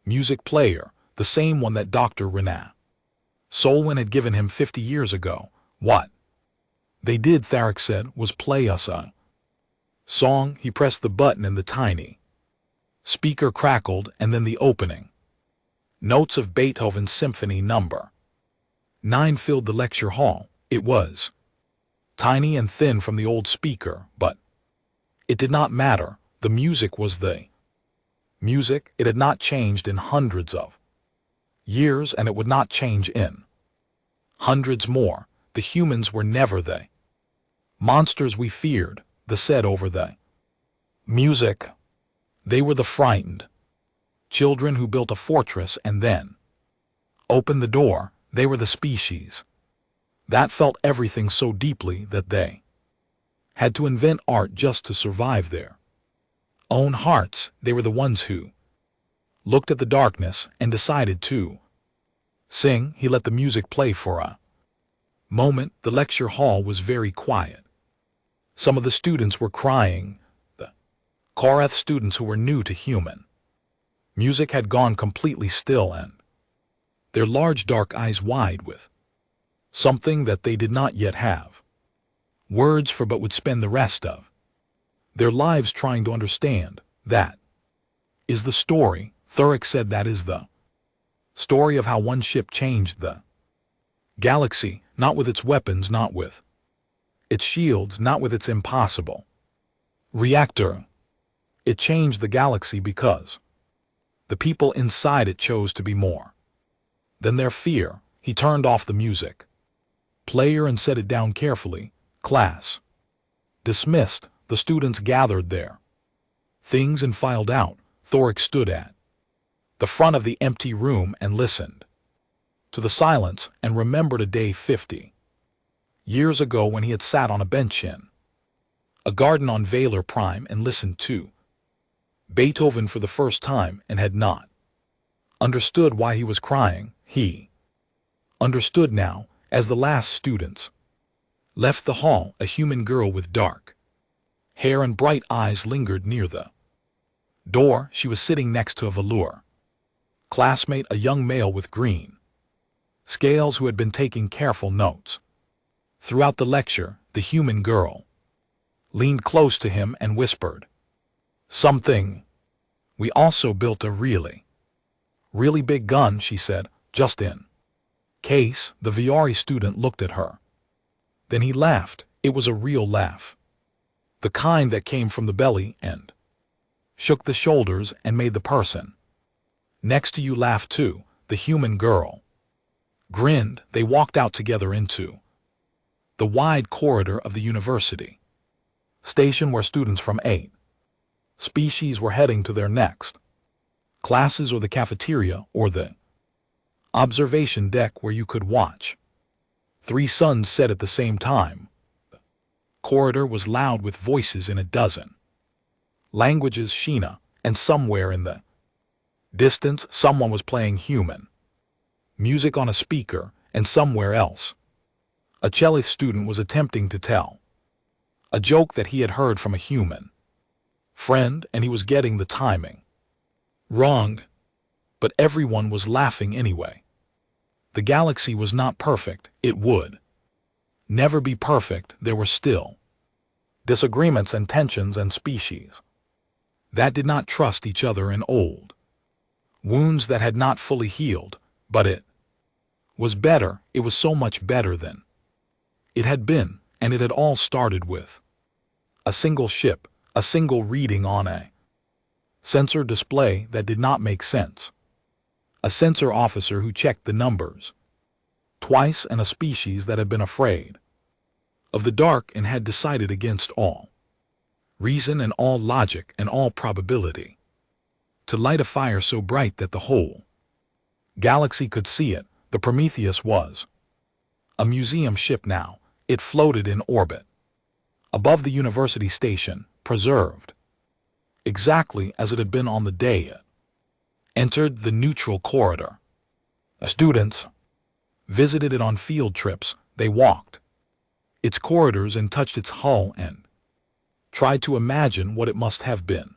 Music player, the same one that Dr. Renat Solwyn had given him 50 years ago. What they did, Tharic said, was play us a song. He pressed the button and the tiny speaker crackled, and then the opening notes of Beethoven's Symphony No. 9 filled the lecture hall. It was tiny and thin from the old speaker, but it did not matter. The music was the music. It had not changed in hundreds of years, and it would not change in hundreds more. The humans were never the Monsters we feared, the said over the music. They were the frightened children who built a fortress and then opened the door. They were the species that felt everything so deeply that they had to invent art just to survive their own hearts. They were the ones who looked at the darkness and decided to sing. He let the music play for a moment. The lecture hall was very quiet. Some of the students were crying. The Korath students who were new to human music had gone completely still, and their large dark eyes wide with something that they did not yet have words for, but would spend the rest of their lives trying to understand. That is the story, Thuric said. That is the story of how one ship changed the galaxy, not with its weapons, not with its shields, not with its impossible reactor. It changed the galaxy because the people inside it chose to be more than their fear. He turned off the music player and set it down carefully. Class dismissed. The students gathered their things and filed out. Thoric stood at the front of the empty room and listened to the silence and remembered a day 50 years ago when he had sat on a bench in a garden on Valor Prime and listened to Beethoven for the first time and had not understood why he was crying. He understood now. As the last students left the hall, a human girl with dark hair and bright eyes lingered near the door. She was sitting next to a velour classmate, a young male with green scales who had been taking careful notes throughout the lecture. The human girl leaned close to him and whispered something. We also built a really big gun, she said, just in case. The Viari student looked at her. Then he laughed. It was a real laugh, the kind that came from the belly and shook the shoulders and made the person next to you laugh too. The human girl grinned. They walked out together into the wide corridor of the university station where students from 8 species were heading to their next classes, or the cafeteria, or the observation deck where you could watch 3 suns set at the same time. The corridor was loud with voices in a dozen languages. Sheena, and somewhere in the distance someone was playing human music on a speaker, and somewhere else a Chelith student was attempting to tell a joke that he had heard from a human friend, and he was getting the timing wrong, but everyone was laughing anyway. The galaxy was not perfect. It would never be perfect. There were still disagreements and tensions and species that did not trust each other, and old wounds that had not fully healed. But it was better. It was so much better than it had been, and it had all started with a single ship, a single reading on a sensor display that did not make sense, a sensor officer who checked the numbers twice, and a species that had been afraid of the dark and had decided against all reason and all logic and all probability to light a fire so bright that the whole galaxy could see it. The Prometheus was a museum ship now. It floated in orbit above the university station, preserved exactly as it had been on the day it entered the neutral corridor. Students visited it on field trips. They walked its corridors and touched its hull and tried to imagine what it must have been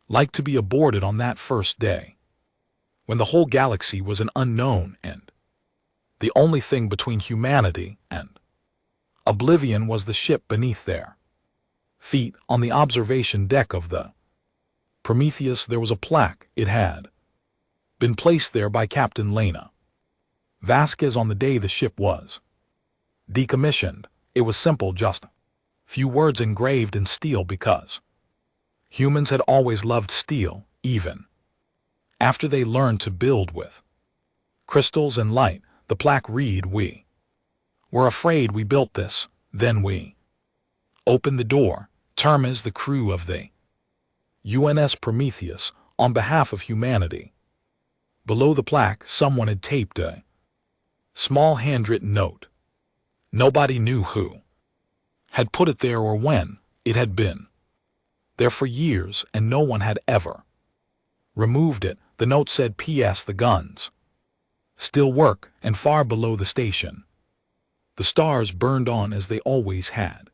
like to be aboard it on that first day, when the whole galaxy was an unknown and the only thing between humanity and oblivion was the ship beneath their feet. On the observation deck of the Prometheus there was a plaque. It had been placed there by Captain Lena Vasquez on the day the ship was decommissioned. It was simple, just a few words engraved in steel, because humans had always loved steel, even after they learned to build with crystals and light. The plaque read, "We were afraid we built this, then we Open the door. Term is the crew of the UNS Prometheus on behalf of humanity. Below the plaque, someone had taped a small handwritten note. Nobody knew who had put it there or when. It had been there for years, and no one had ever removed it. The note said, P.S. The guns still work, and far below the station, the stars burned on as they always had,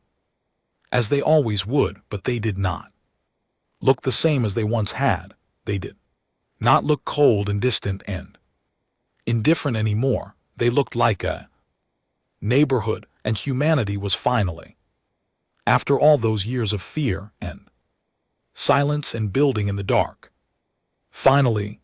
as they always would, but they did not look the same as they once had. They did not look cold and distant and indifferent anymore. They looked like a neighborhood, and humanity was finally, after all those years of fear and silence and building in the dark, finally